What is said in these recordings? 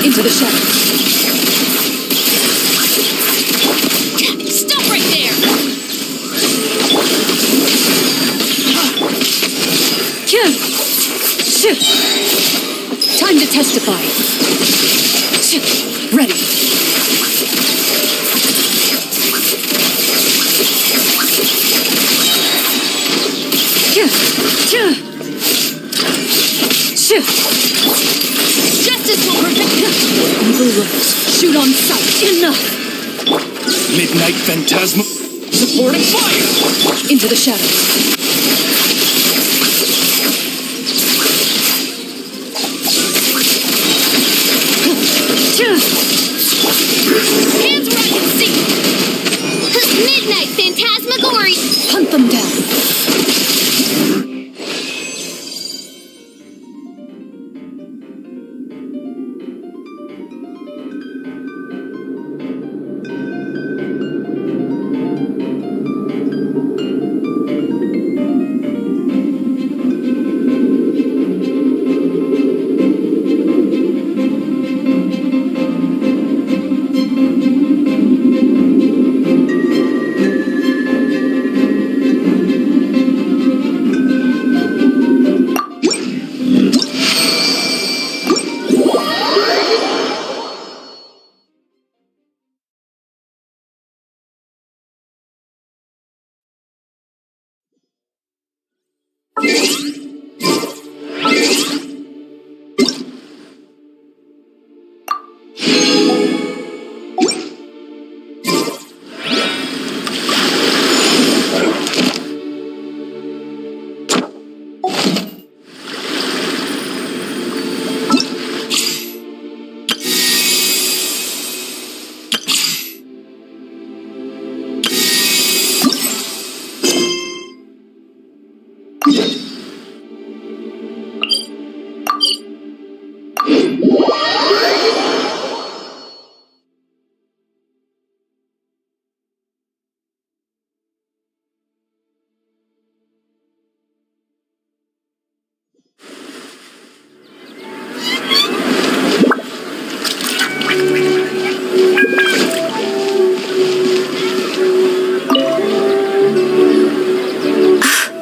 Into the shadows. Stop right there! Shoot! Time to testify. Ready. Justice will prevent evil looks. Shoot on sight. Enough. Midnight Phantasma. Supporting fire. Into the shadows. Hands where I can see! Midnight Phantasmagory! Hunt them down.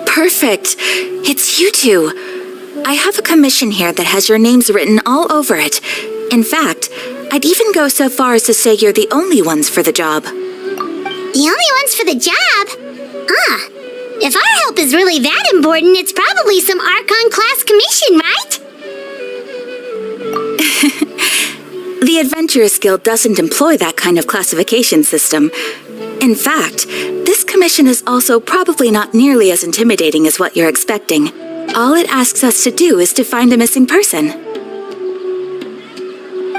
Perfect. It's you two. I have a commission here that has your names written all over it. In fact, I'd even go so far as to say you're the only ones for the job. The only ones for the job? If our help is really that important, it's probably some Archon class commission, right? The Adventurers Guild doesn't employ that kind of classification system. In fact, this commission is also probably not nearly as intimidating as what you're expecting. All it asks us to do is to find a missing person.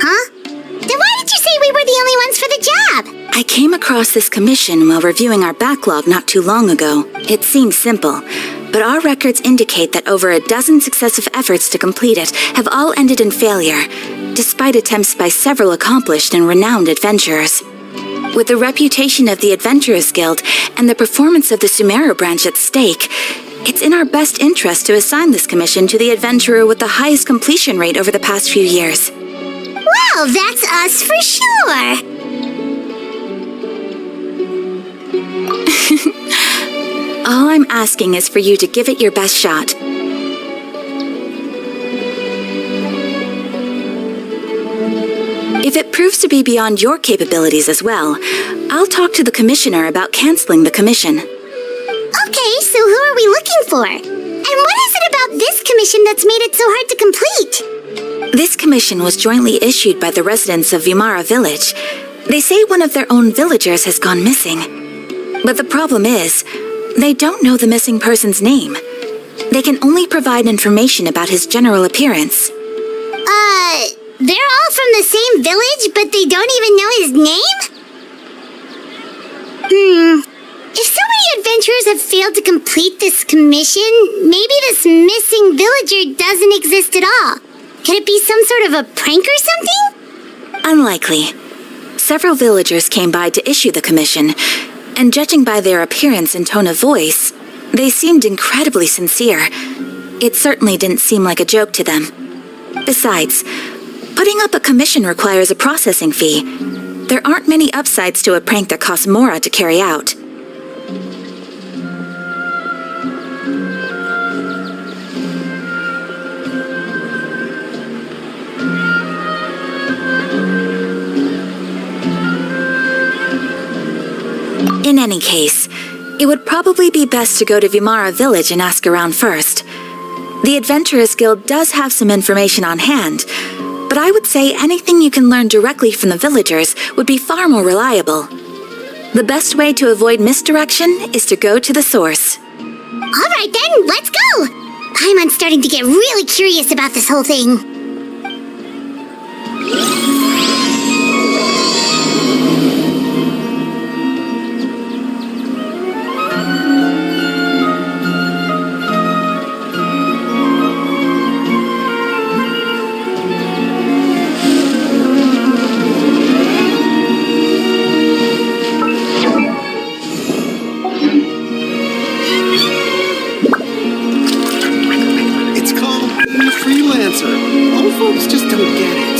Huh? Then why did you say we were the only ones for the job? I came across this commission while reviewing our backlog not too long ago. It seems simple, but our records indicate that over a dozen successive efforts to complete it have all ended in failure, despite attempts by several accomplished and renowned adventurers. With the reputation of the Adventurers Guild and the performance of the Sumeru branch at stake, it's in our best interest to assign this commission to the adventurer with the highest completion rate over the past few years. Well, that's us for sure. All I'm asking is for you to give it your best shot. If it proves to be beyond your capabilities as well, I'll talk to the commissioner about canceling the commission. Okay, so who are we looking for? And what is it about this commission that's made it so hard to complete? This commission was jointly issued by the residents of Vimara Village. They say one of their own villagers has gone missing. But the problem is, they don't know the missing person's name. They can only provide information about his general appearance. They're all from the same village, but they don't even know his name? If so many adventurers have failed to complete this commission, maybe this missing villager doesn't exist at all. Could it be some sort of a prank or something? Unlikely. Several villagers came by to issue the commission, and judging by their appearance and tone of voice, they seemed incredibly sincere. It certainly didn't seem like a joke to them. Besides, putting up a commission requires a processing fee. There aren't many upsides to a prank that costs Mora to carry out. In any case, it would probably be best to go to Vimara Village and ask around first. The Adventurers Guild does have some information on hand, but I would say anything you can learn directly from the villagers would be far more reliable. The best way to avoid misdirection is to go to the source. All right then, let's go! Paimon's starting to get really curious about this whole thing. Folks just don't get it.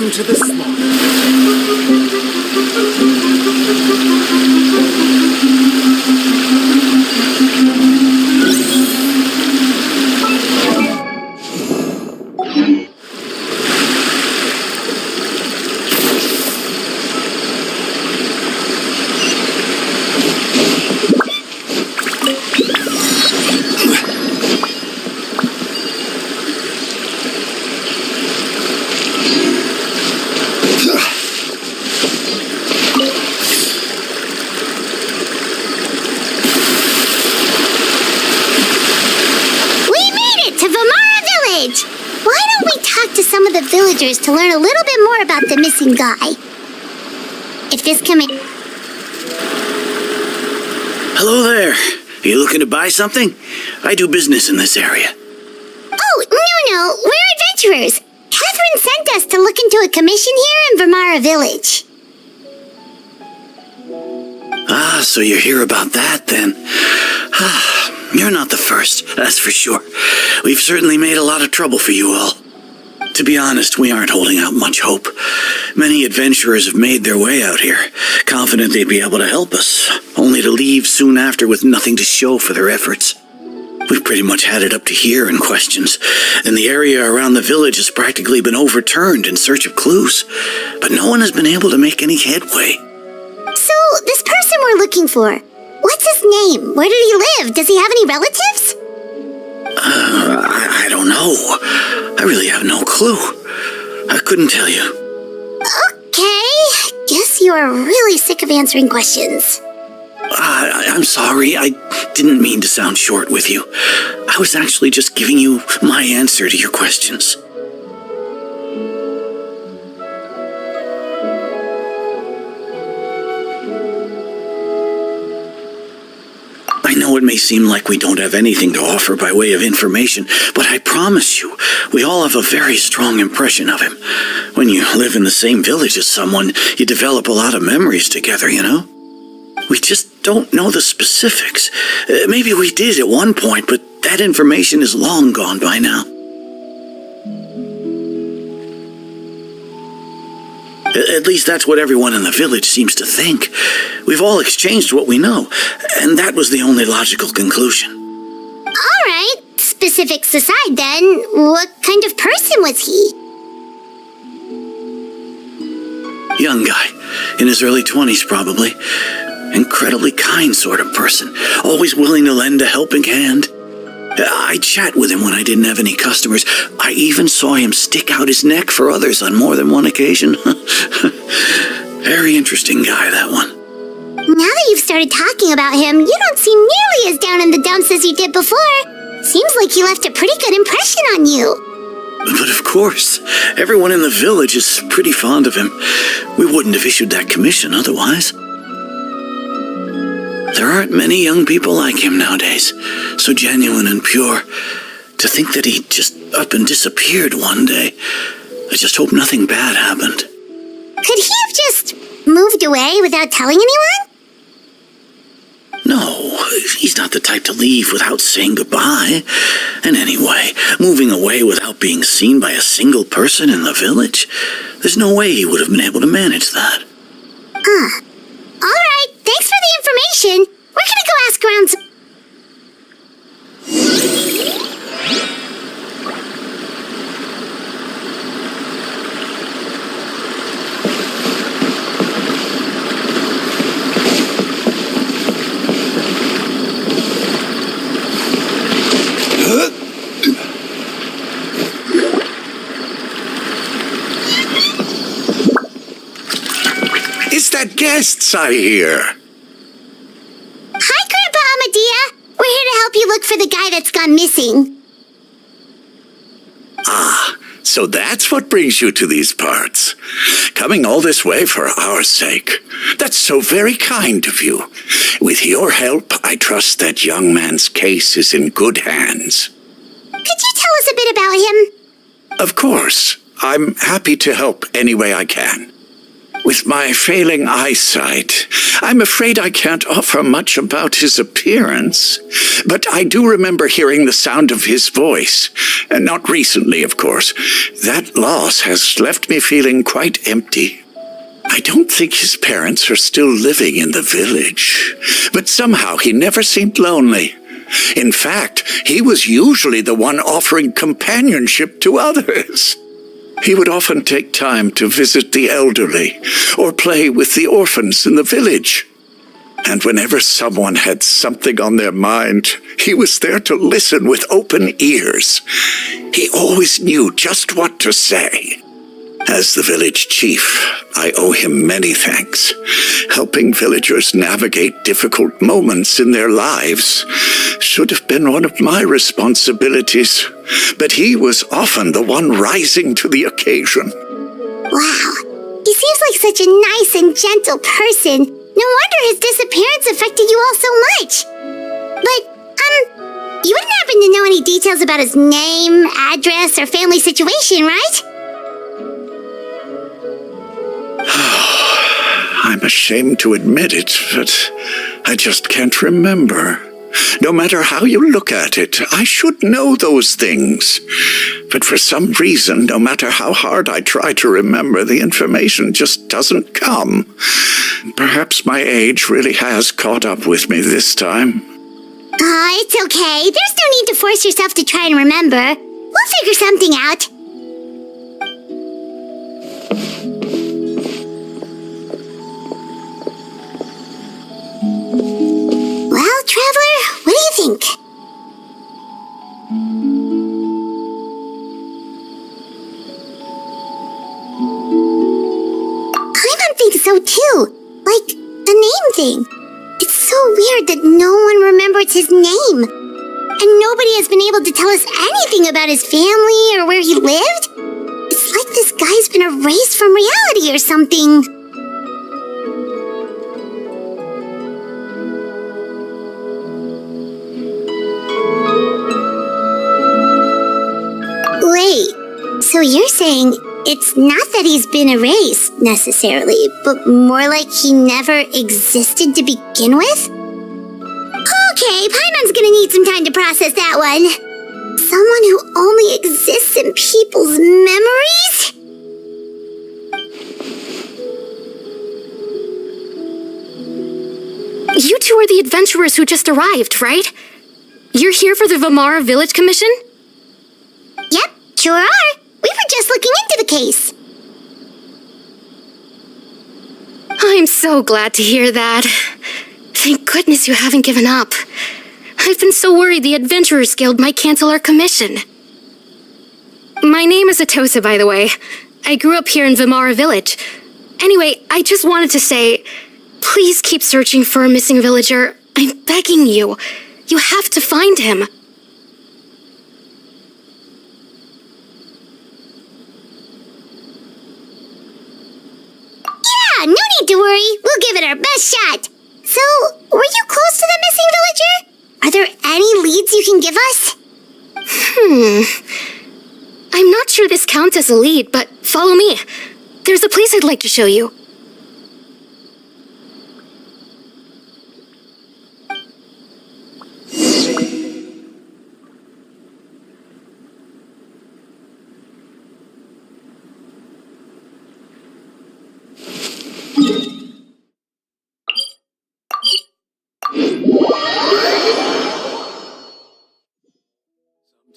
them to the slaughter. Some of the villagers to learn a little bit more about the missing guy. If this can make... Hello there. Are you looking to buy something? I do business in this area. Oh, no, we're adventurers. Catherine sent us to look into a commission here in Vermara Village. Ah, so you're here about that then. You're not the first, that's for sure. We've certainly made a lot of trouble for you all. To be honest, we aren't holding out much hope. Many adventurers have made their way out here, confident they'd be able to help us, only to leave soon after with nothing to show for their efforts. We've pretty much had it up to here in questions, and the area around the village has practically been overturned in search of clues, but no one has been able to make any headway. So, this person we're looking for, what's his name? Where did he live? Does he have any relatives? I don't know. I really have no clue. I couldn't tell you. Okay, guess you are really sick of answering questions. I'm sorry. I didn't mean to sound short with you. I was actually just giving you my answer to your questions. I know it may seem like we don't have anything to offer by way of information, but I promise you, we all have a very strong impression of him. When you live in the same village as someone, you develop a lot of memories together, you know? We just don't know the specifics. Maybe we did at one point, but that information is long gone by now. At least that's what everyone in the village seems to think. We've all exchanged what we know, and that was the only logical conclusion. All right, specifics aside then, what kind of person was he? Young guy, in his early 20s probably. Incredibly kind sort of person, always willing to lend a helping hand. I chat with him when I didn't have any customers. I even saw him stick out his neck for others on more than one occasion. Very interesting guy, that one. Now that you've started talking about him, you don't seem nearly as down in the dumps as you did before. Seems like he left a pretty good impression on you. But of course, everyone in the village is pretty fond of him. We wouldn't have issued that commission otherwise. There aren't many young people like him nowadays, so genuine and pure. To think that he just up and disappeared one day. I just hope nothing bad happened. Could he have just moved away without telling anyone? No, he's not the type to leave without saying goodbye. And anyway, moving away without being seen by a single person in the village, there's no way he would have been able to manage that. Huh. All right, thanks for the information. We're gonna go ask around some... It's that guests I hear. Hi, Grandpa Amadea. We're here to help you look for the guy that's gone missing. Ah, so that's what brings you to these parts. Coming all this way for our sake. That's so very kind of you. With your help, I trust that young man's case is in good hands. Could you tell us a bit about him? Of course. I'm happy to help any way I can. With my failing eyesight, I'm afraid I can't offer much about his appearance, but I do remember hearing the sound of his voice, and not recently, of course. That loss has left me feeling quite empty. I don't think his parents are still living in the village, but somehow he never seemed lonely. In fact, he was usually the one offering companionship to others. He would often take time to visit the elderly or play with the orphans in the village. And whenever someone had something on their mind, he was there to listen with open ears. He always knew just what to say. As the village chief, I owe him many thanks. Helping villagers navigate difficult moments in their lives should have been one of my responsibilities, but he was often the one rising to the occasion. Wow, he seems like such a nice and gentle person. No wonder his disappearance affected you all so much. But, you wouldn't happen to know any details about his name, address, or family situation, right? I'm ashamed to admit it, but I just can't remember. No matter how you look at it, I should know those things. But for some reason, no matter how hard I try to remember, the information just doesn't come. Perhaps my age really has caught up with me this time. It's okay. There's no need to force yourself to try and remember. We'll figure something out. Well, Traveler, what do you think? Paimon thinks so too. Like, a name thing. It's so weird that no one remembers his name. And nobody has been able to tell us anything about his family or where he lived. It's like this guy's been erased from reality or something. Wait, so you're saying it's not that he's been erased, necessarily, but more like he never existed to begin with? Okay, Paimon's gonna need some time to process that one. Someone who only exists in people's memories? You two are the adventurers who just arrived, right? You're here for the Vamara Village Commission? Yep, sure are. We were just looking into the case. I'm so glad to hear that. Thank goodness you haven't given up. I've been so worried the Adventurers Guild might cancel our commission. My name is Atosa, by the way. I grew up here in Vamara Village. Anyway, I just wanted to say, please keep searching for a missing villager. I'm begging you. You have to find him. Yeah, no need to worry. We'll give it our best shot. So, were you close to the missing villager? Are there any leads you can give us? I'm not sure this counts as a lead, but follow me. There's a place I'd like to show you.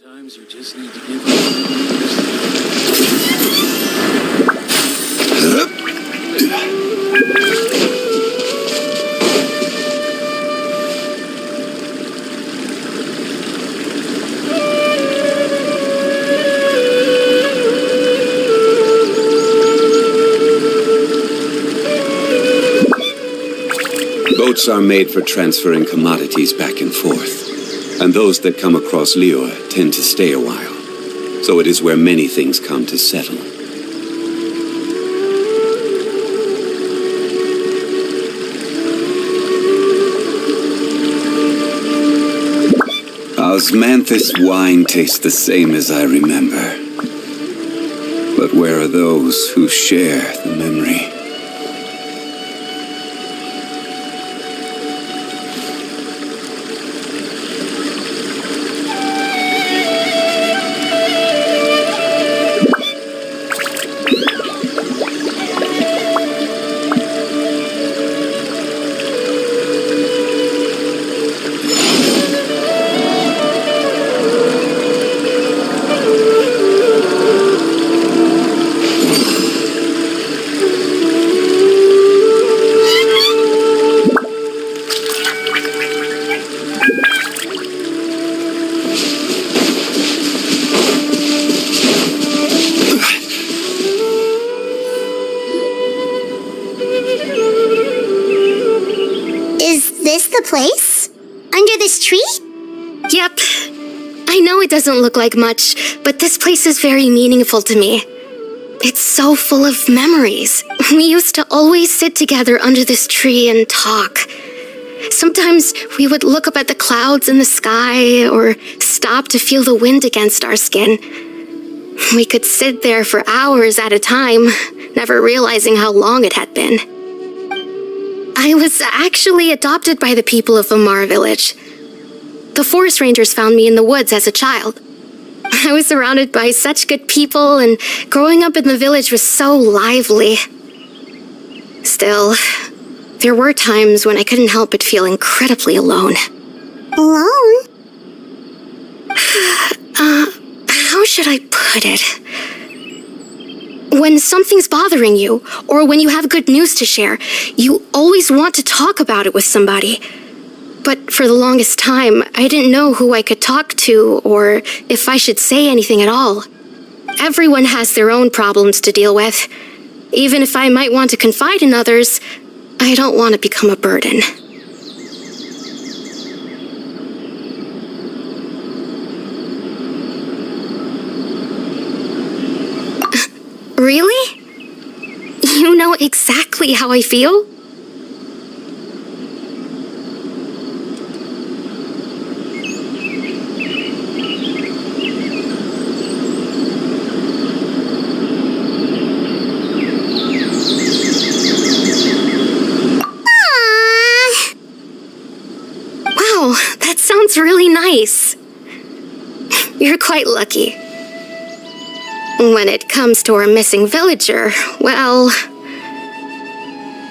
Sometimes you just need to give up. Boats are made for transferring commodities back and forth, and those that come across Lior tend to stay a while. So it is where many things come to settle. Osmanthus wine tastes the same as I remember. But where are those who share the memory? this tree? Yep. I know it doesn't look like much, but this place is very meaningful to me. It's so full of memories. We used to always sit together under this tree and talk. Sometimes we would look up at the clouds in the sky or stop to feel the wind against our skin. We could sit there for hours at a time, never realizing how long it had been. I was actually adopted by the people of Amar village. The forest rangers found me in the woods as a child. I was surrounded by such good people, and growing up in the village was so lively. Still, there were times when I couldn't help but feel incredibly alone. Alone? How should I put it? When something's bothering you, or when you have good news to share, you always want to talk about it with somebody. But for the longest time, I didn't know who I could talk to, or if I should say anything at all. Everyone has their own problems to deal with. Even if I might want to confide in others, I don't want to become a burden. Really? You know exactly how I feel? Wow, that sounds really nice. You're quite lucky. When it comes to our missing villager, well,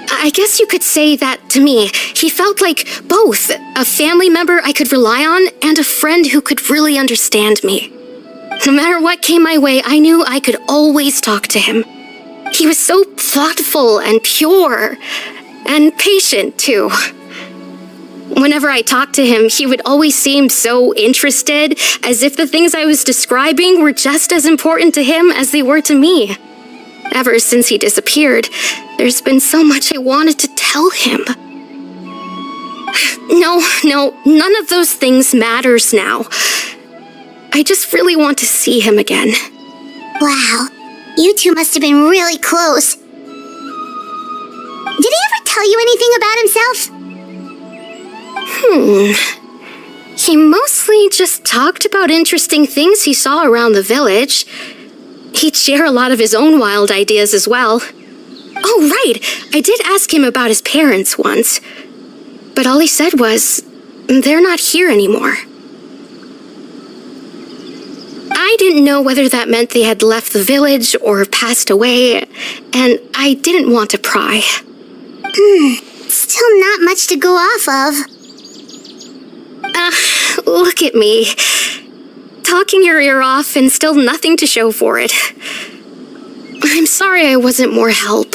I guess you could say that to me. He felt like both a family member I could rely on and a friend who could really understand me. No matter what came my way, I knew I could always talk to him. He was so thoughtful and pure, and patient too. Whenever I talked to him, he would always seem so interested, as if the things I was describing were just as important to him as they were to me. Ever since he disappeared, there's been so much I wanted to tell him. No, none of those things matters now. I just really want to see him again. Wow, you two must have been really close. Did he ever tell you anything about himself? He mostly just talked about interesting things he saw around the village. He'd share a lot of his own wild ideas as well. Oh, right, I did ask him about his parents once. But all he said was, they're not here anymore. I didn't know whether that meant they had left the village or passed away, and I didn't want to pry. Still not much to go off of. Look at me. Talking your ear off and still nothing to show for it. I'm sorry I wasn't more help.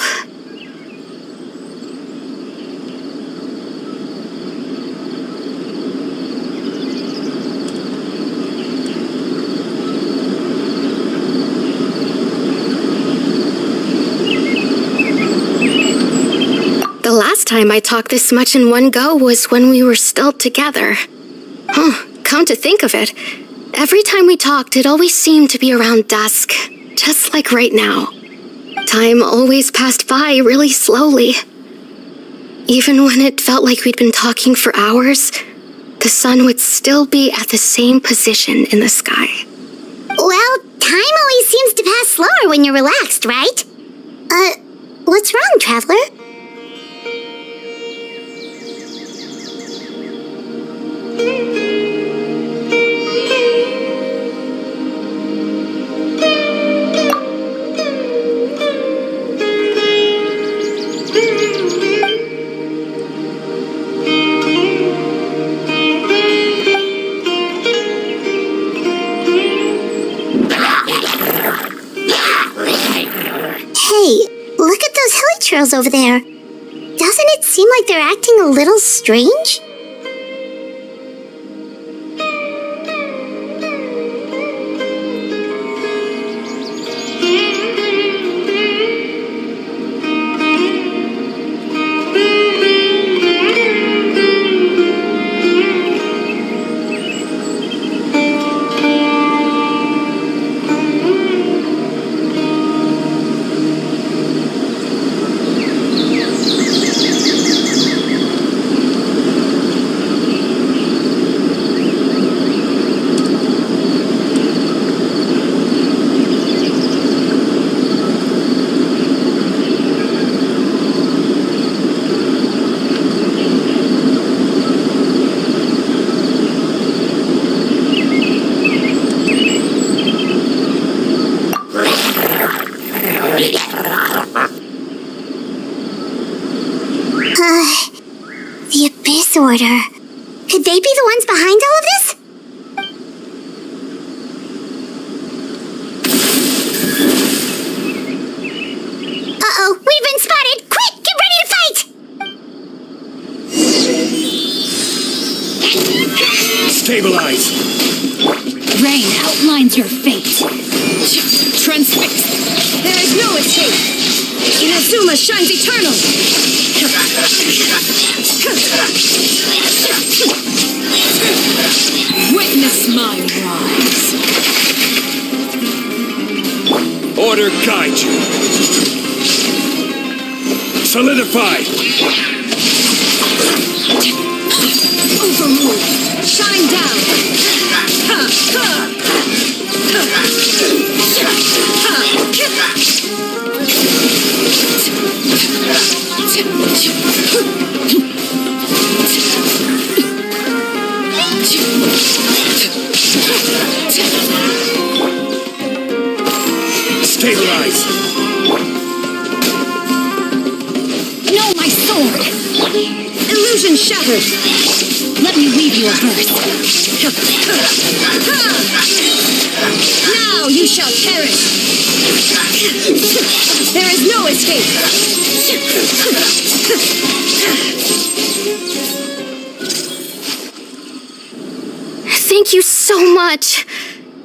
The last time I talked this much in one go was when we were still together. Come to think of it, every time we talked, it always seemed to be around dusk, just like right now. Time always passed by really slowly. Even when it felt like we'd been talking for hours, the sun would still be at the same position in the sky. Well, time always seems to pass slower when you're relaxed, right? What's wrong, Traveler? Hey, look at those hilly trails over there. Doesn't it seem like they're acting a little strange? Order. Could they be the ones behind all of this? Uh-oh, we've been spotted! Quick, get ready to fight! Stabilize! Rain outlines your fate. Transfixed. There is no escape. Inazuma shines eternal. Witness my rise. Order guide you. Solidify! Overrule. Shine down. Stabilize! Know my sword. Illusion shattered. Let me weave you a verse. Now you shall perish. There is no escape. Thank you so much.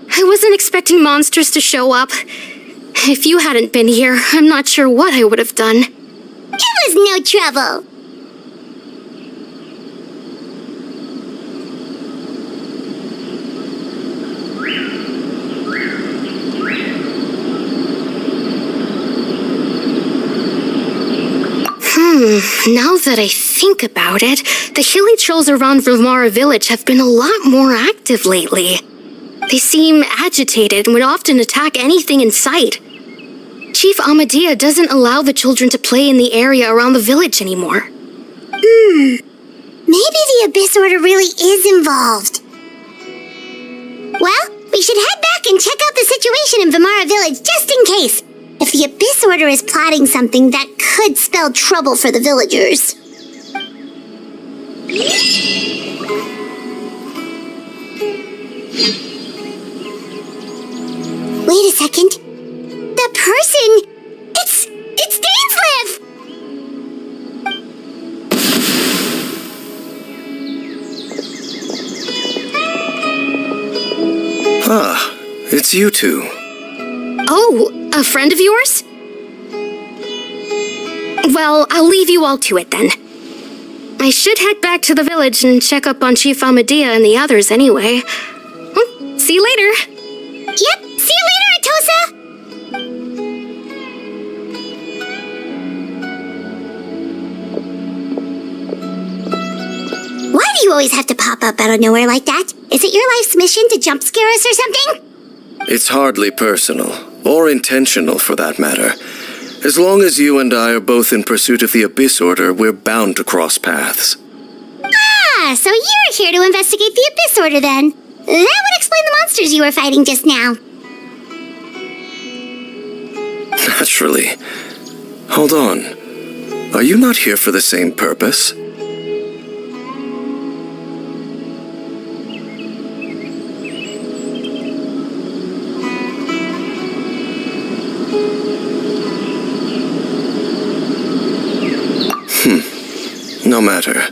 I wasn't expecting monsters to show up. If you hadn't been here, I'm not sure what I would have done. It was no trouble. Now that I think about it, the hilly trolls around Vimara village have been a lot more active lately. They seem agitated and would often attack anything in sight. Chief Amadea doesn't allow the children to play in the area around the village anymore. Maybe the Abyss Order really is involved. Well, we should head back and check out the situation in Vimara village just in case. If the Abyss Order is plotting something that could spell trouble for the villagers. Wait a second. That person! It's Dainsleif! Ah, it's you two. Oh, a friend of yours? Well, I'll leave you all to it then. I should head back to the village and check up on Chief Amadea and the others anyway. Well, see you later. Yep, see you later, Atosa! Why do you always have to pop up out of nowhere like that? Is it your life's mission to jump scare us or something? It's hardly personal, or intentional for that matter. As long as you and I are both in pursuit of the Abyss Order, we're bound to cross paths. Ah, so you're here to investigate the Abyss Order then. That would explain the monsters you were fighting just now. Naturally. Hold on. Are you not here for the same purpose? No matter.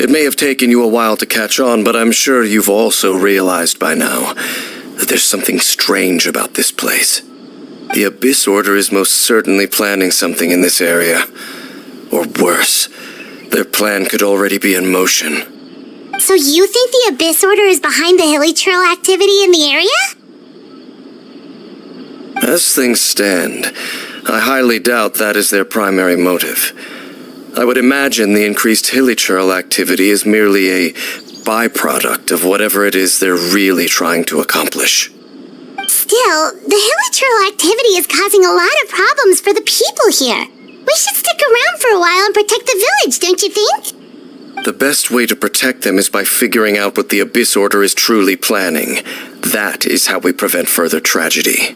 It may have taken you a while to catch on, but I'm sure you've also realized by now that there's something strange about this place. The Abyss Order is most certainly planning something in this area. Or worse, their plan could already be in motion. So you think the Abyss Order is behind the hilly trail activity in the area? As things stand, I highly doubt that is their primary motive. I would imagine the increased hilly trail activity is merely a byproduct of whatever it is they're really trying to accomplish. Still, the hilly trail activity is causing a lot of problems for the people here. We should stick around for a while and protect the village, don't you think? The best way to protect them is by figuring out what the Abyss Order is truly planning. That is how we prevent further tragedy.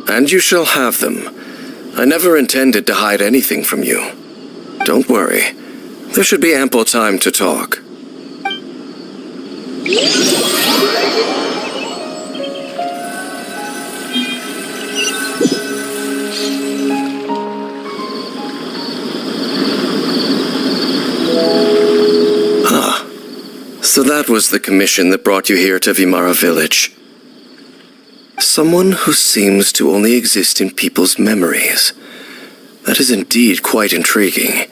And you shall have them. I never intended to hide anything from you. Don't worry. There should be ample time to talk. So that was the commission that brought you here to Vimara Village. Someone who seems to only exist in people's memories. That is indeed quite intriguing.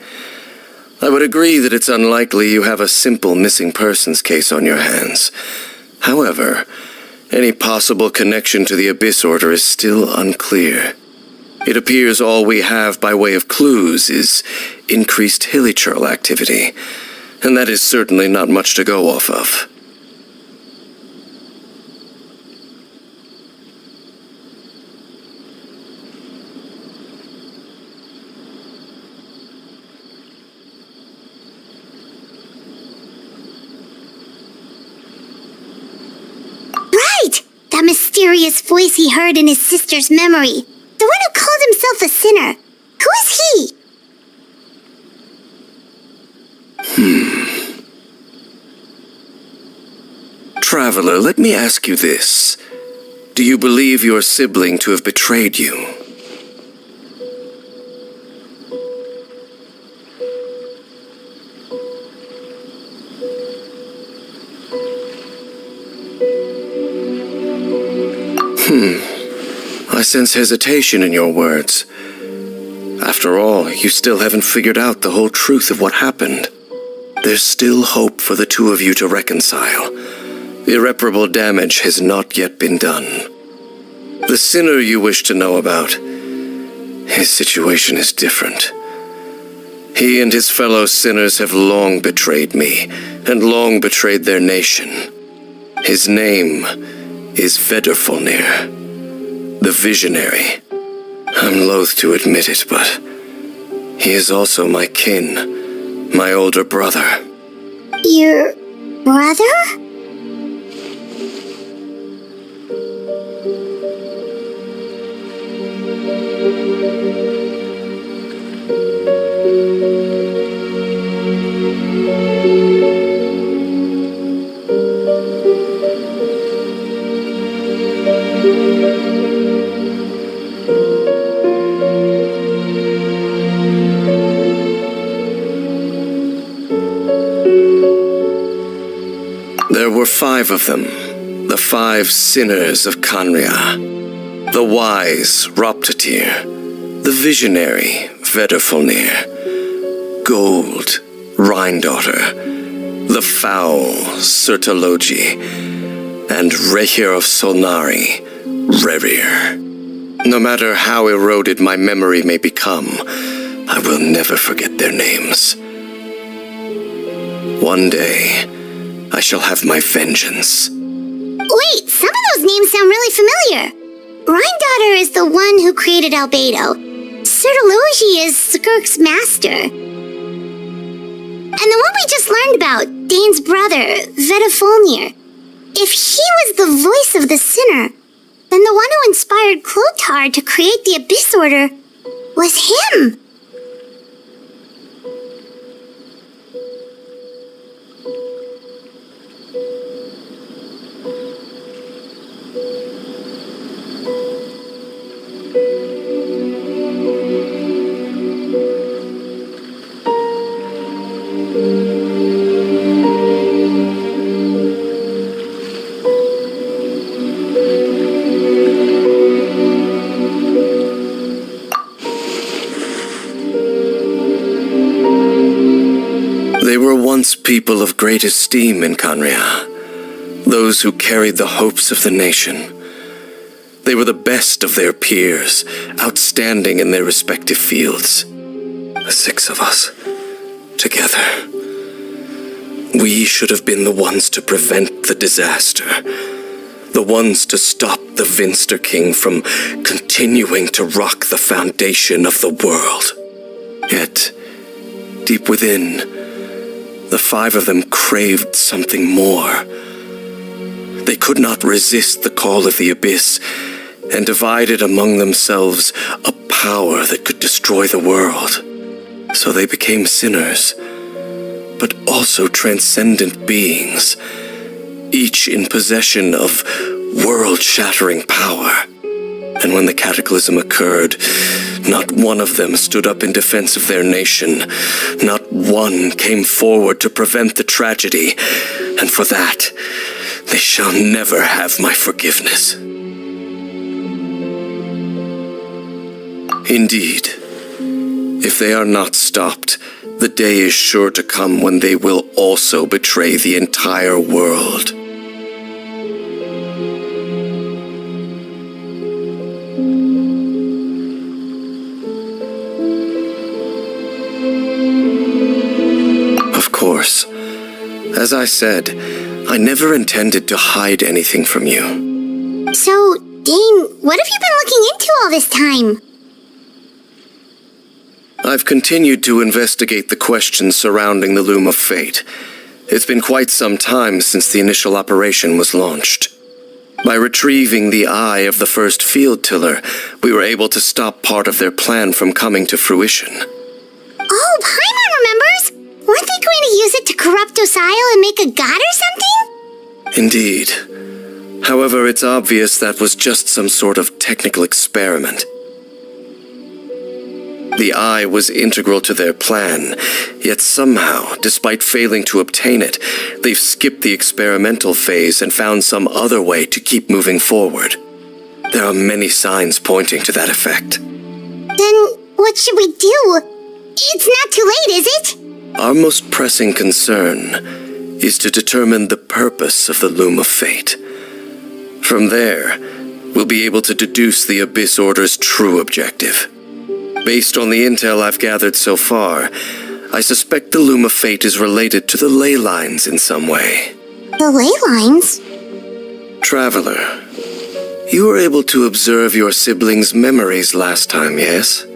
I would agree that it's unlikely you have a simple missing persons case on your hands. However, any possible connection to the Abyss Order is still unclear. It appears all we have by way of clues is increased hilichurl activity, and that is certainly not much to go off of. Right! That mysterious voice he heard in his sister's memory. The one who called himself a sinner. Who is he? Traveler, let me ask you this. Do you believe your sibling to have betrayed you? I sense hesitation in your words. After all, you still haven't figured out the whole truth of what happened. There's still hope for the two of you to reconcile. Irreparable damage has not yet been done. The sinner you wish to know about, his situation is different. He and his fellow sinners have long betrayed me, and long betrayed their nation. His name is Vedrfolnir, the Visionary. I'm loath to admit it, but he is also my kin, my older brother. Your brother? There were 5 of them, the 5 sinners of Khanria. The wise Roptatir, the visionary Vedrfolnir, Gold Rhine-daughter, the foul Sertologi, and Rehir of Solnari, Rerir. No matter how eroded my memory may become, I will never forget their names. One day, I shall have my vengeance. Wait, some of those names sound really familiar. Rhine-daughter is the one who created Albedo. Sertologi is Skirk's master. And the one we just learned about, Dane's brother, Vedrfolnir. If he was the voice of the sinner, then the one who inspired Clothar to create the Abyss Order was him. They were once people of great esteem in Khanria, those who carried the hopes of the nation. They were the best of their peers, outstanding in their respective fields. The 6 of us, together. We should have been the ones to prevent the disaster, the ones to stop the Vinster King from continuing to rock the foundation of the world. Yet, deep within, the 5 of them craved something more. They could not resist the call of the Abyss, and divided among themselves a power that could destroy the world. So they became sinners, but also transcendent beings, each in possession of world-shattering power. And when the cataclysm occurred, not one of them stood up in defense of their nation. Not one came forward to prevent the tragedy. And for that, they shall never have my forgiveness. Indeed, if they are not stopped, the day is sure to come when they will also betray the entire world. Of course, as I said, I never intended to hide anything from you. So, Dane, what have you been looking into all this time? I've continued to investigate the questions surrounding the Loom of Fate. It's been quite some time since the initial operation was launched. By retrieving the eye of the first field tiller, we were able to stop part of their plan from coming to fruition. Oh, Paimon remembers! Weren't they going to use it to corrupt Osial and make a god or something? Indeed. However, it's obvious that was just some sort of technical experiment. The eye was integral to their plan, yet somehow, despite failing to obtain it, they've skipped the experimental phase and found some other way to keep moving forward. There are many signs pointing to that effect. Then what should we do? It's not too late, is it? Our most pressing concern is to determine the purpose of the Loom of Fate. From there, we'll be able to deduce the Abyss Order's true objective. Based on the intel I've gathered so far, I suspect the Loom of Fate is related to the ley lines in some way. The ley lines? Traveler, you were able to observe your siblings' memories last time, yes?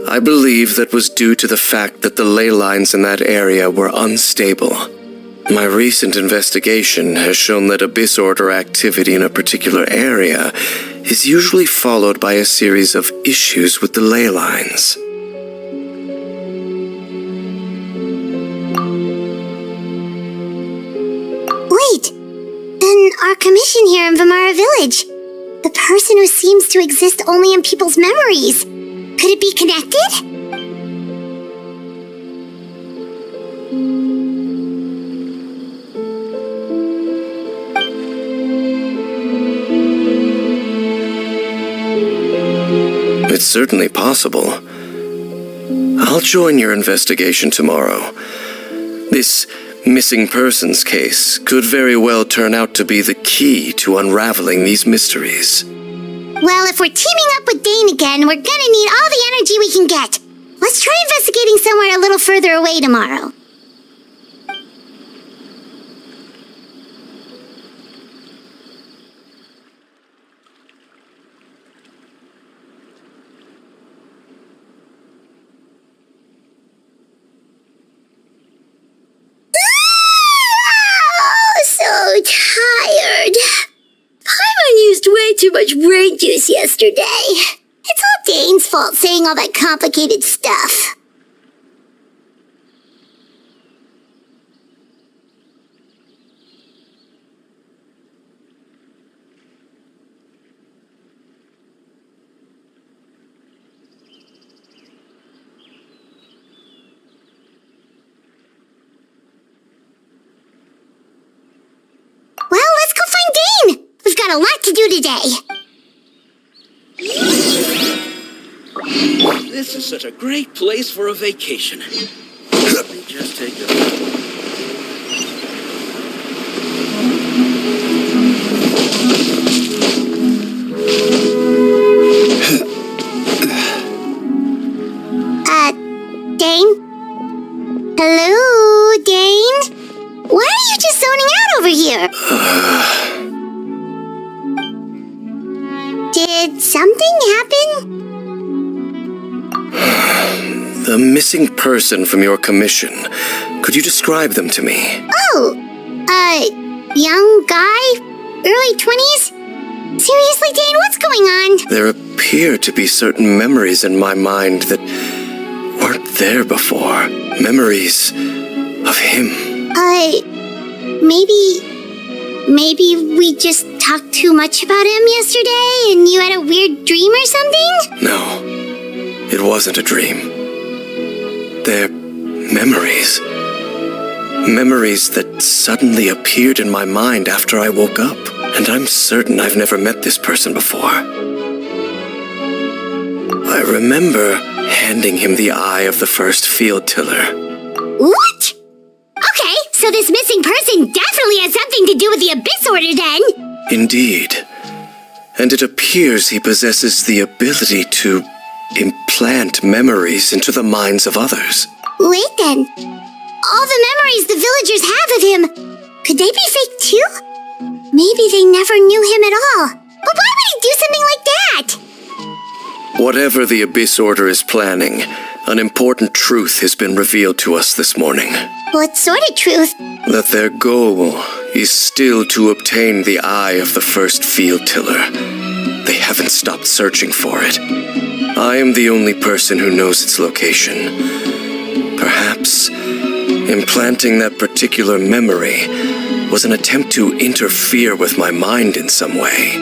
I believe that was due to the fact that the ley lines in that area were unstable. My recent investigation has shown that Abyss Order activity in a particular area is usually followed by a series of issues with the ley lines. Wait, then our commission here in Vimara Village, the person who seems to exist only in people's memories, could it be connected? It's certainly possible. I'll join your investigation tomorrow. This missing persons case could very well turn out to be the key to unraveling these mysteries. Well, if we're teaming up with Dane again, we're gonna need all the energy we can get. Let's try investigating somewhere a little further away tomorrow. Tired. Paimon used way too much brain juice yesterday. It's all Dane's fault saying all that complicated stuff. We've got a lot to do today. This is such a great place for a vacation. Let me just take a... Dane? Hello, Dane? Why are you just zoning out over here? Did something happen? The missing person from your commission. Could you describe them to me? Oh, young guy? Early 20s? Seriously, Dane, what's going on? There appear to be certain memories in my mind that weren't there before. Memories of him. Maybe we just talked too much about him yesterday and you had a weird dream or something? No, it wasn't a dream. They're memories. Memories that suddenly appeared in my mind after I woke up. And I'm certain I've never met this person before. I remember handing him the eye of the first field tiller. What? Okay, so this missing person definitely has something to do with the Abyss Order then. Indeed. And it appears he possesses the ability to implant memories into the minds of others. Wait then. All the memories the villagers have of him, could they be fake too? Maybe they never knew him at all. But why would he do something like that? Whatever the Abyss Order is planning, an important truth has been revealed to us this morning. What sort of truth? That their goal is still to obtain the eye of the first field tiller. They haven't stopped searching for it. I am the only person who knows its location. Perhaps implanting that particular memory was an attempt to interfere with my mind in some way.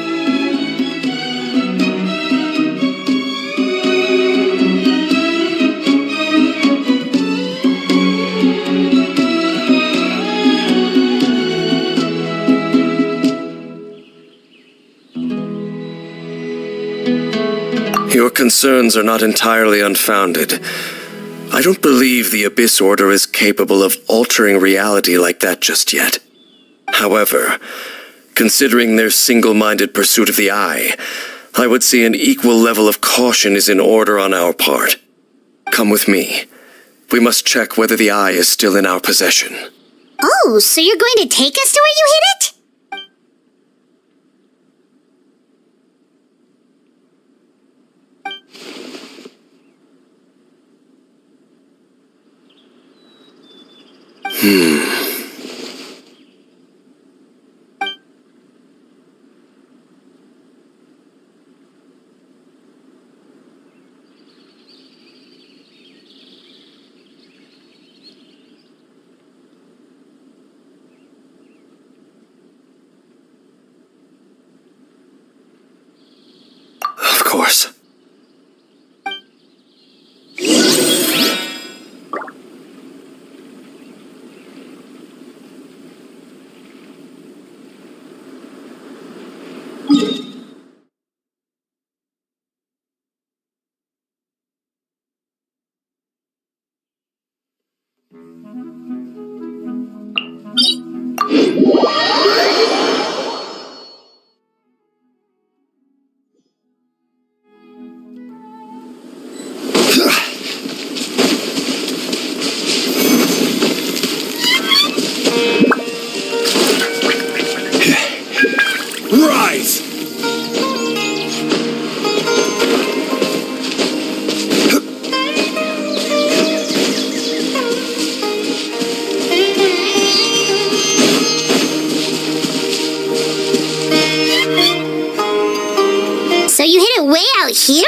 Your concerns are not entirely unfounded. I don't believe the Abyss Order is capable of altering reality like that just yet. However, considering their single-minded pursuit of the eye, I would say an equal level of caution is in order on our part. Come with me. We must check whether the eye is still in our possession. Oh, so you're going to take us to where you hid it? Of course. Rise! So you hid it way out here?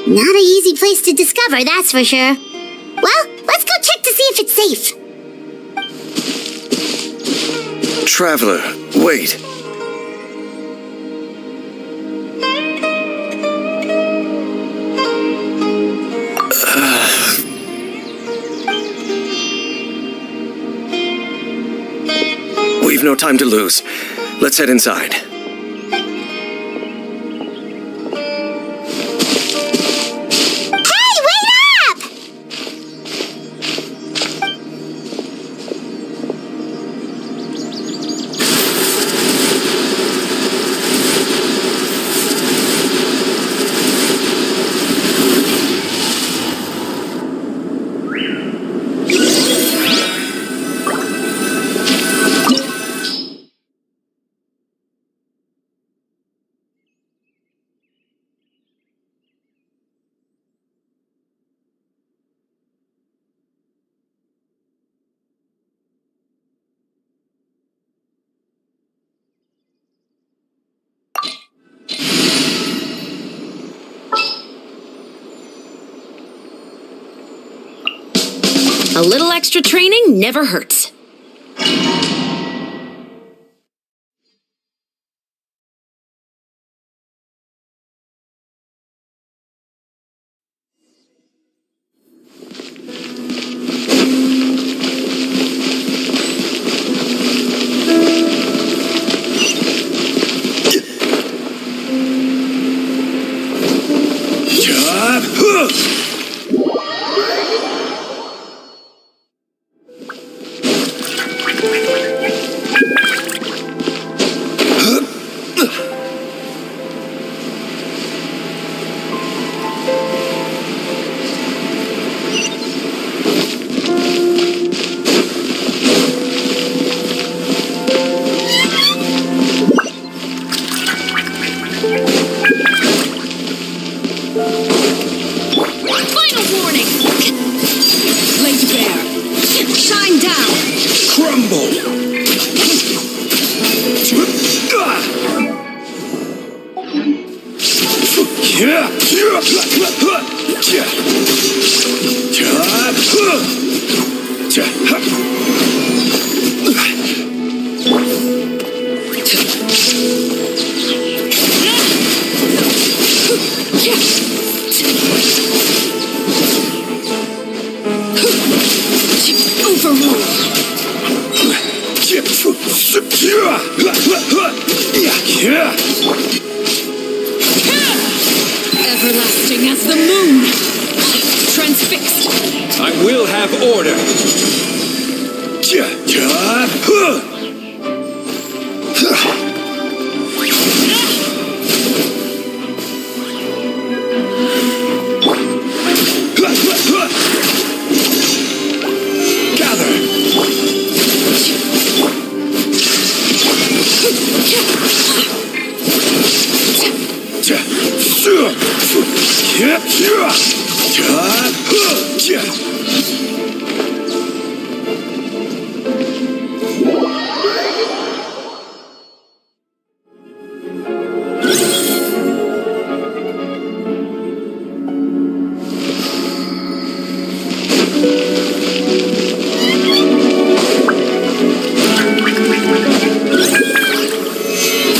Not an easy place to discover, that's for sure. Well, let's go check to see if it's safe. Traveler, wait. We've no time to lose. Let's head inside. Hey, wait up! A little extra training never hurts. Everlasting as the moon. Transfixed. I will have order.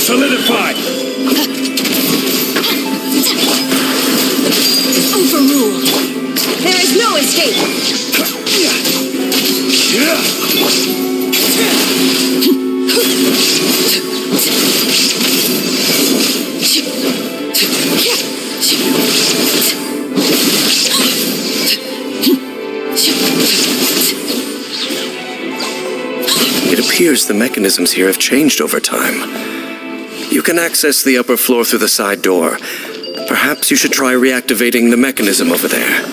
Solidify! Overruled. There is no escape. It appears the mechanisms here have changed over time. You can access the upper floor through the side door. Perhaps you should try reactivating the mechanism over there.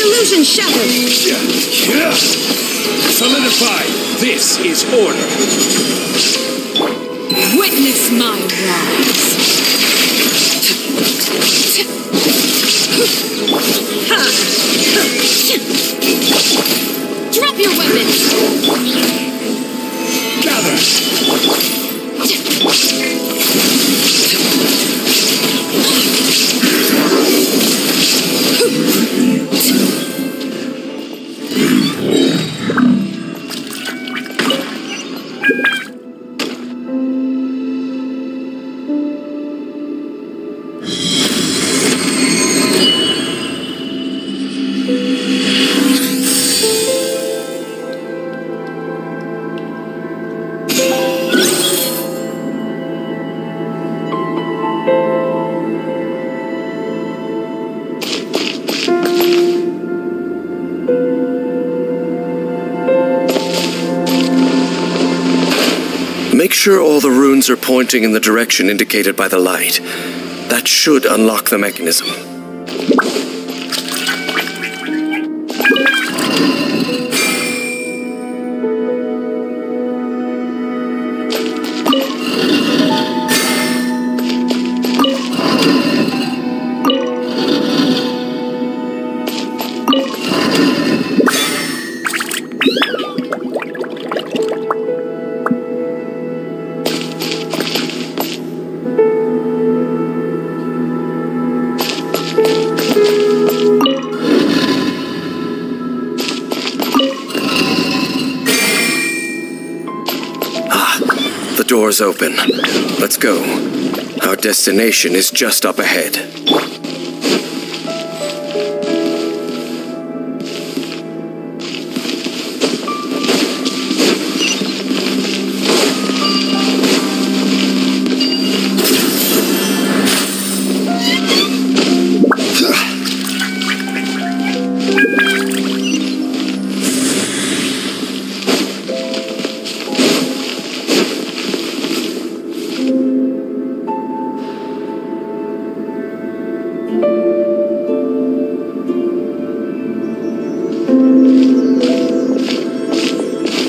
Illusion shattered. Solidify! This is order. Witness my rise. Drop your weapons. Gather! sure all the runes are pointing in the direction indicated by the light. That should unlock the mechanism. The door's open. Let's go. Our destination is just up ahead.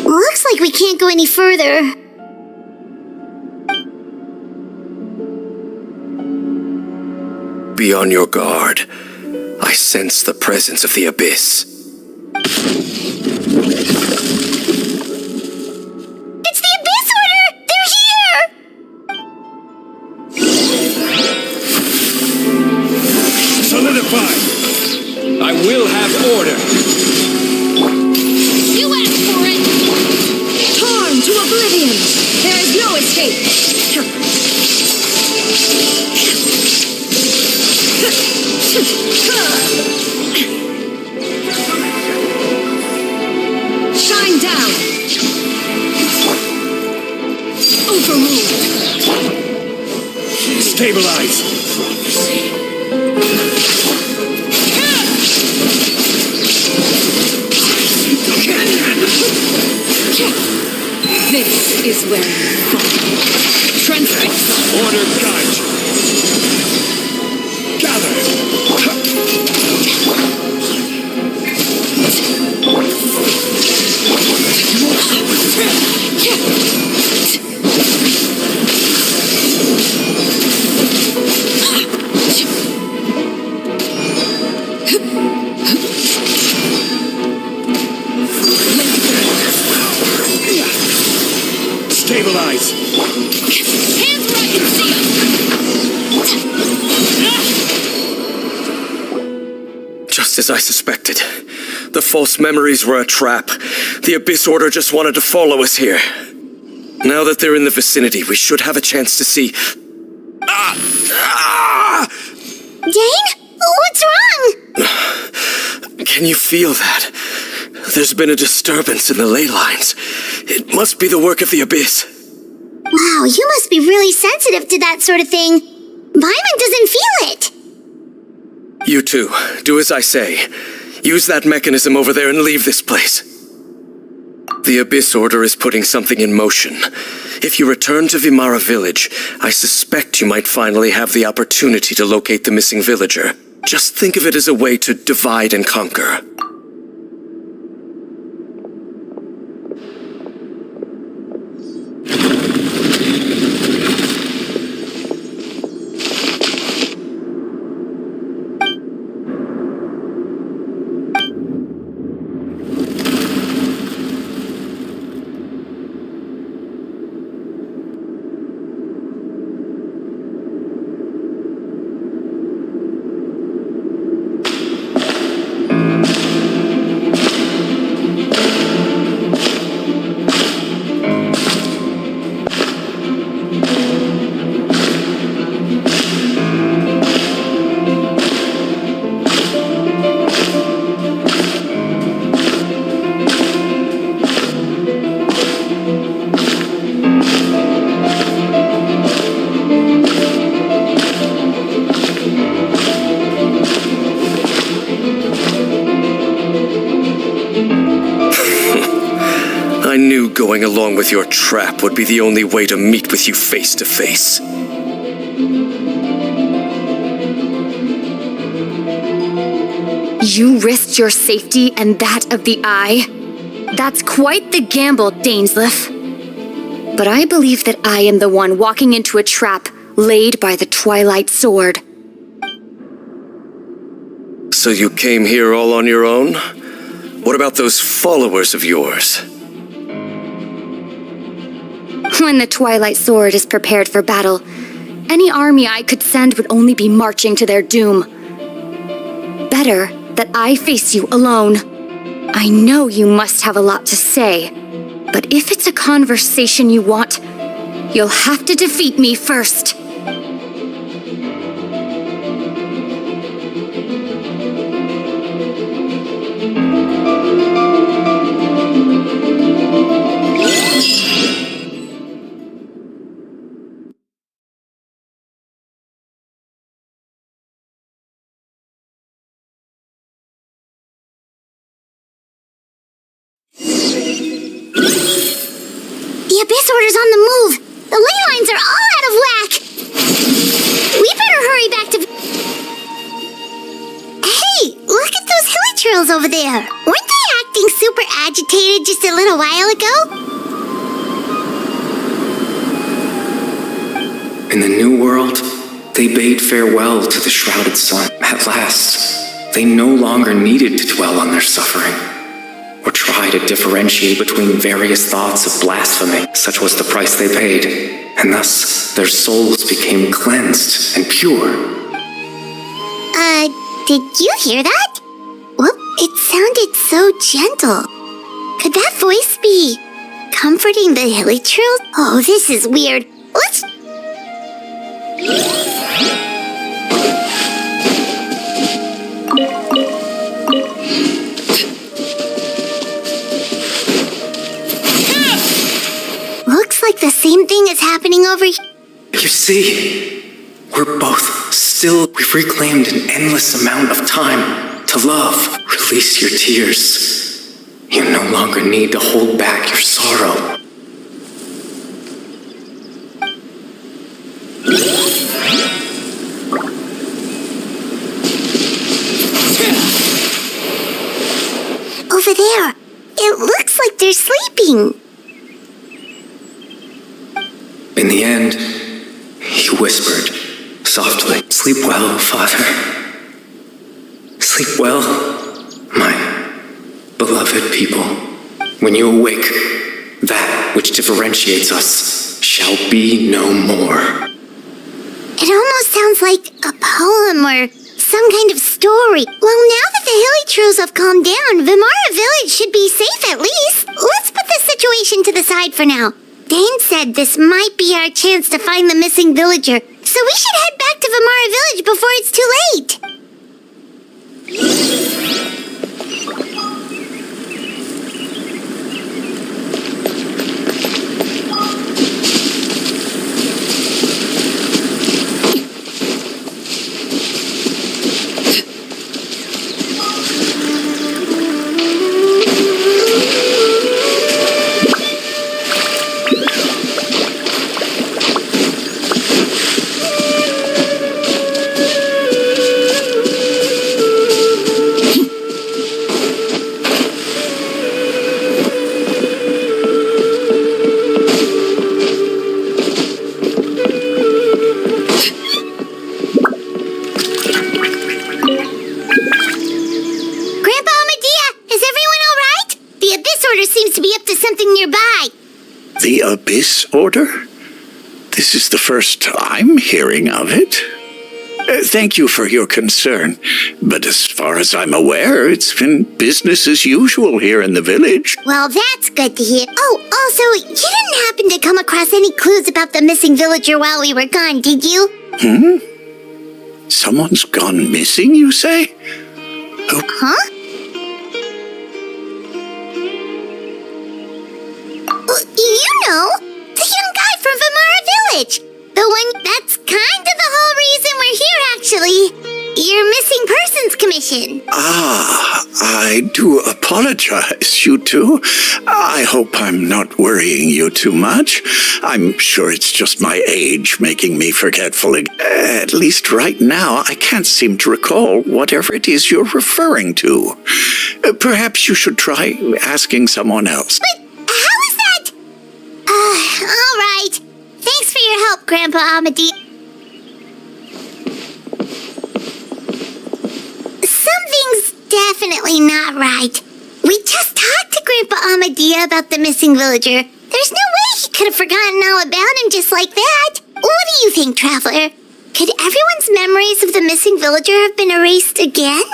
Looks like we can't go any further. Be on your guard. I sense the presence of the abyss. It's the Abyss Order! They're here! Solidify! I will have order! You asked for it! Torn to oblivion! There is no escape! Shine down! Overruled! Stabilize! This is where you fall. Transfix! Order guide you! Gather! Stabilize! Hands where I can see them! Just as I suspected. The false memories were a trap. The Abyss Order just wanted to follow us here. Now that they're in the vicinity, we should have a chance to see... Dane? What's wrong? Can you feel that? There's been a disturbance in the ley lines. It must be the work of the Abyss. Wow, you must be really sensitive to that sort of thing. Paimon doesn't feel it. You too. Do as I say. Use that mechanism over there and leave this place. The Abyss Order is putting something in motion. If you return to Vimara Village, I suspect you might finally have the opportunity to locate the missing villager. Just think of it as a way to divide and conquer. going along with your trap would be the only way to meet with you face to face. You risked your safety and that of the Eye? That's quite the gamble, Dainsleif. But I believe that I am the one walking into a trap laid by the Twilight Sword. So you came here all on your own? What about those followers of yours? When the Twilight Sword is prepared for battle, any army I could send would only be marching to their doom. Better that I face you alone. I know you must have a lot to say, but if it's a conversation you want, you'll have to defeat me first. The Abyss Order's on the move! The ley lines are all out of whack! We better hurry back to... Hey, look at those hilichurls over there! Weren't they acting super agitated just a little while ago? In the New World, they bade farewell to the shrouded sun. At last, they no longer needed to dwell on their suffering, or try to differentiate between various thoughts of blasphemy. Such was the price they paid, and thus their souls became cleansed and pure. Did you hear that? Well, it sounded so gentle. Could that voice be comforting the hilichurls? Oh, this is weird. Let's... Looks like the same thing is happening over here. You see, we're both still... We've reclaimed an endless amount of time to love. Release your tears. You no longer need to hold back your sorrow. Over there. It looks like they're sleeping. In the end, he whispered softly, "Sleep well, Father. Sleep well, my beloved people. When you awake, that which differentiates us shall be no more." It almost sounds like a poem or some kind of story. Well, now that the hilichurls have calmed down, Vimara Village should be safe at least. Let's put this situation to the side for now. Dane said this might be our chance to find the missing villager, so we should head back to Vimara Village before it's too late. The Abyss Order? This is the first I'm hearing of it. Thank you for your concern, but as far as I'm aware, it's been business as usual here in the village. Well, that's good to hear. Oh, also, you didn't happen to come across any clues about the missing villager while we were gone, did you? Someone's gone missing, you say? Who? Huh? You know, the young guy from Vimara Village. The one that's kind of the whole reason we're here, actually. your missing persons commission. I do apologize, you two. I hope I'm not worrying you too much. I'm sure it's just my age making me forgetful. At least right now, I can't seem to recall whatever it is you're referring to. Perhaps you should try asking someone else. But how is that? All right. Thanks for your help, Grandpa Amadi. Something's definitely not right. We just talked to Grandpa Amadia about the missing villager. There's no way he could have forgotten all about him just like that. What do you think, Traveler? Could everyone's memories of the missing villager have been erased again?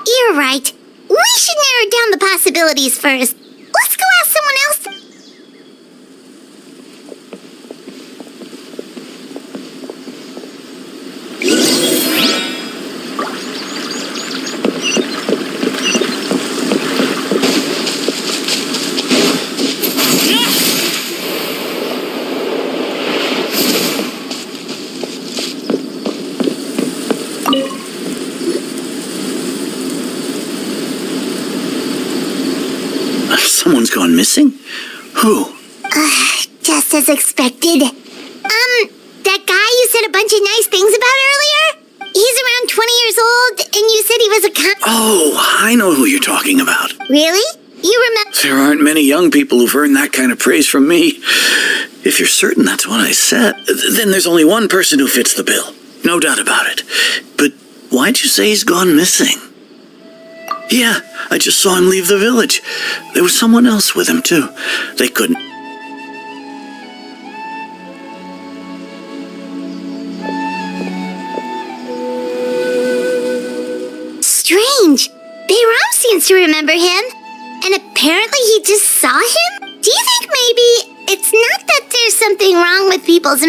You're right. We should narrow down the possibilities first. Let's go ask someone else. Someone's gone missing? Who? Just as expected. That guy you said a bunch of nice things about earlier? He's around 20 years old, and you said he was a Oh, I know who you're talking about. Really? You remember? There aren't many young people who've earned that kind of praise from me. If you're certain that's what I said, then there's only one person who fits the bill. No doubt about it. But why'd you say he's gone missing? Yeah, I just saw him leave the village. There was someone else with him, too. They couldn't. Strange. Bayram seems to remember him. And apparently he just saw him? Do you think maybe it's not that there's something wrong with people's...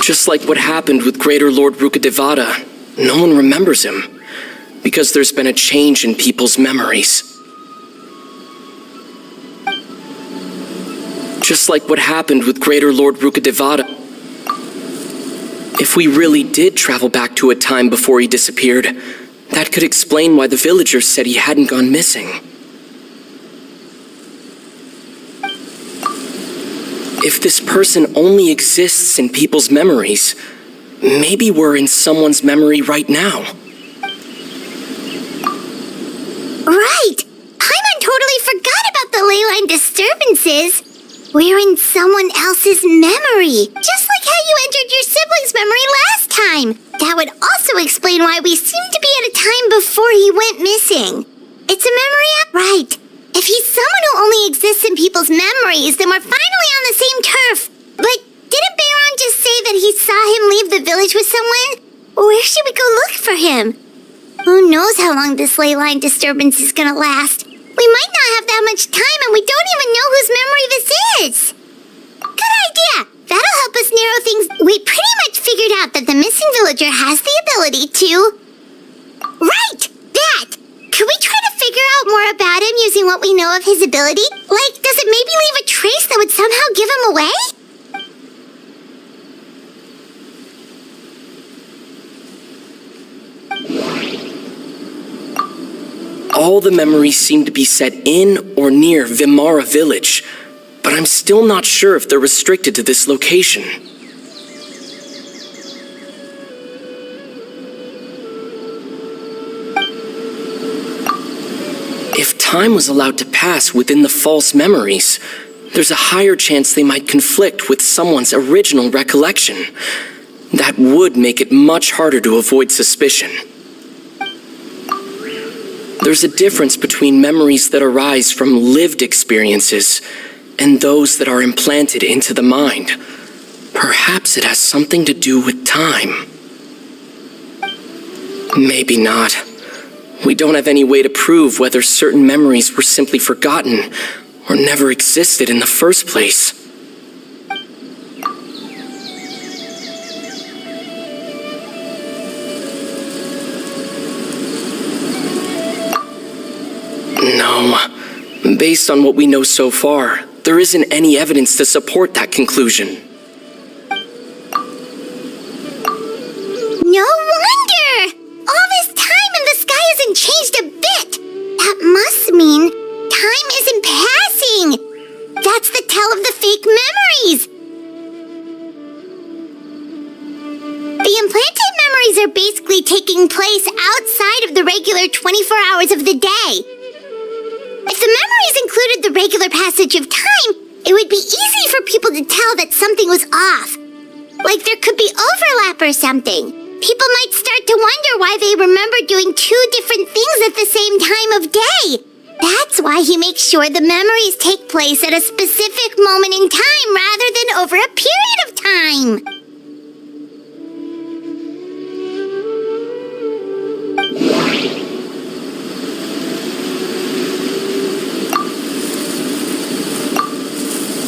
Just like what happened with Greater Lord Rukadevata, no one remembers him, because there's been a change in people's memories. Just like what happened with Greater Lord Rukadevata. If we really did travel back to a time before he disappeared, that could explain why the villagers said he hadn't gone missing. If this person only exists in people's memories, maybe we're in someone's memory right now. Right! Paimon totally forgot about the ley line disturbances. We're in someone else's memory, just like how you entered your sibling's memory last time. That would also explain why we seem to be at a time before he went missing. It's a memory right. If he's someone who only exists in people's memories, then we're finally on the same turf. But didn't Bayron just say that he saw him leave the village with someone? Where should we go look for him? Who knows how long this ley line disturbance is gonna last? We might not have that much time, and we don't even know whose memory this is. Good idea. That'll help us narrow things. We pretty much figured out that the missing villager has the ability to... Right! That! Could we try to figure out more about him using what we know of his ability? Like, does it maybe leave a trace that would somehow give him away? All the memories seem to be set in or near Vimara village, but I'm still not sure if they're restricted to this location. If time was allowed to pass within the false memories, there's a higher chance they might conflict with someone's original recollection. That would make it much harder to avoid suspicion. There's a difference between memories that arise from lived experiences and those that are implanted into the mind. Perhaps it has something to do with time. Maybe not. We don't have any way to prove whether certain memories were simply forgotten or never existed in the first place. Based on what we know so far, there isn't any evidence to support that conclusion. No wonder! All this time and the sky hasn't changed a bit! That must mean time isn't passing! That's the tell of the fake memories! The implanted memories are basically taking place outside of the regular 24 hours of the day. If the memories included the regular passage of time, it would be easy for people to tell that something was off. Like there could be overlap or something. People might start to wonder why they remember doing two different things at the same time of day. That's why he makes sure the memories take place at a specific moment in time rather than over a period of time.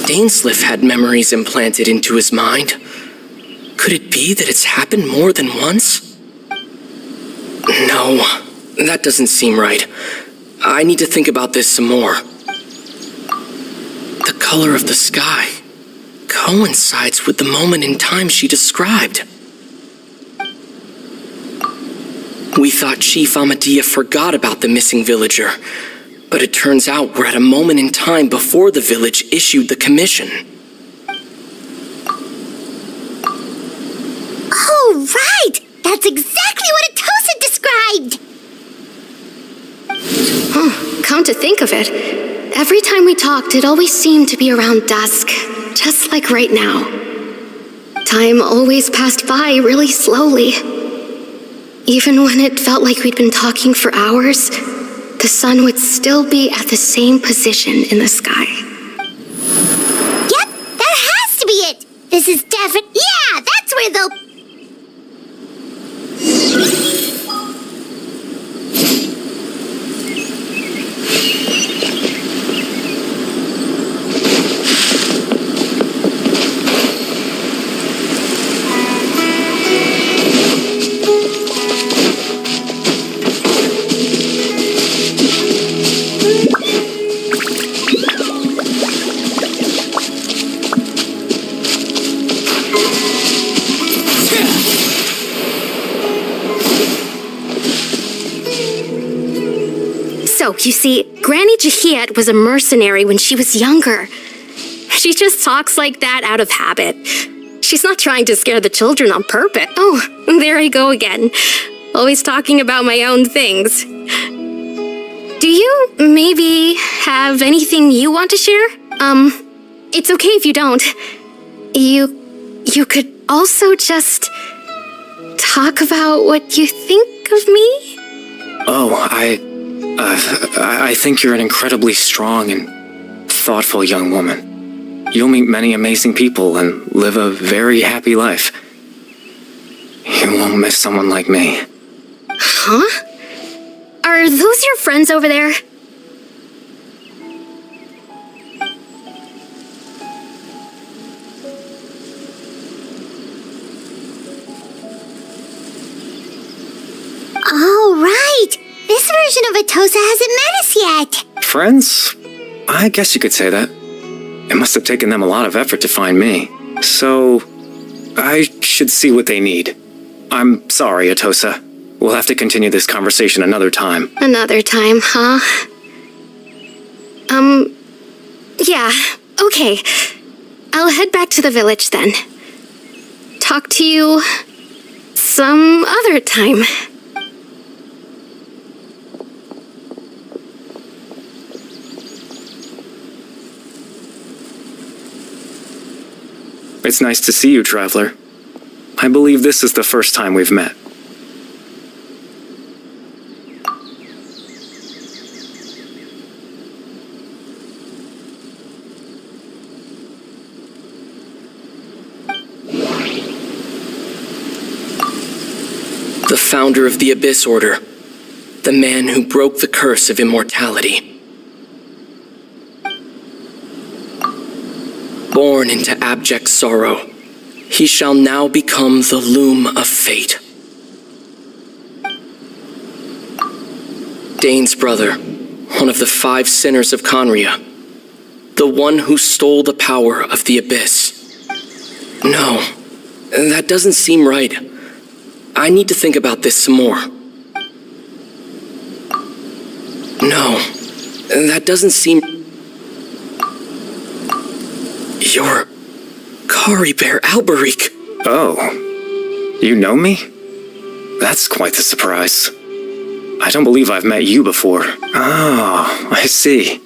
Dainsleif had memories implanted into his mind. Could it be that it's happened more than once? No, that doesn't seem right. I need to think about this some more. The color of the sky coincides with the moment in time she described. We thought Chief Amadea forgot about the missing villager, but it turns out we're at a moment in time before the village issued the commission. Oh, right! That's exactly what Atosa described! Come to think of it, every time we talked, it always seemed to be around dusk, just like right now. Time always passed by really slowly. Even when it felt like we'd been talking for hours, the sun would still be at the same position in the sky. Yep, that has to be it! This is definitely... Yeah, that's where they'll... So, you see, Granny Jahiat was a mercenary when she was younger. She just talks like that out of habit. She's not trying to scare the children on purpose. Oh, there I go again. Always talking about my own things. Do you maybe have anything you want to share? It's okay if you don't. You could also just talk about what you think of me? Oh, I think you're an incredibly strong and thoughtful young woman. You'll meet many amazing people and live a very happy life. You won't miss someone like me. Huh? Are those your friends over there? Oh, right! This version of Atosa hasn't met us yet! Friends? I guess you could say that. It must have taken them a lot of effort to find me. So, I should see what they need. I'm sorry, Atosa. We'll have to continue this conversation another time. Another time, huh? Yeah, okay. I'll head back to the village then. Talk to you some other time. It's nice to see you, Traveler. I believe this is the first time we've met. The founder of the Abyss Order. The man who broke the curse of immortality. Born into abject sorrow, he shall now become the loom of fate. Dane's brother, one of the 5 sinners of Conria. The one who stole the power of the Abyss. No, that doesn't seem right. I need to think about this some more. No, that doesn't seem... You're... Kari Bear Alberich. Oh, you know me? That's quite the surprise. I don't believe I've met you before. Oh, I see.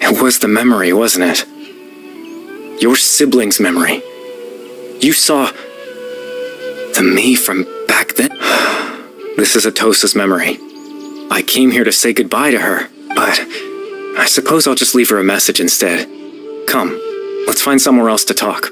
It was the memory, wasn't it? Your sibling's memory. You saw... the me from back then? This is Atosa's memory. I came here to say goodbye to her, but I suppose I'll just leave her a message instead. Come, let's find somewhere else to talk.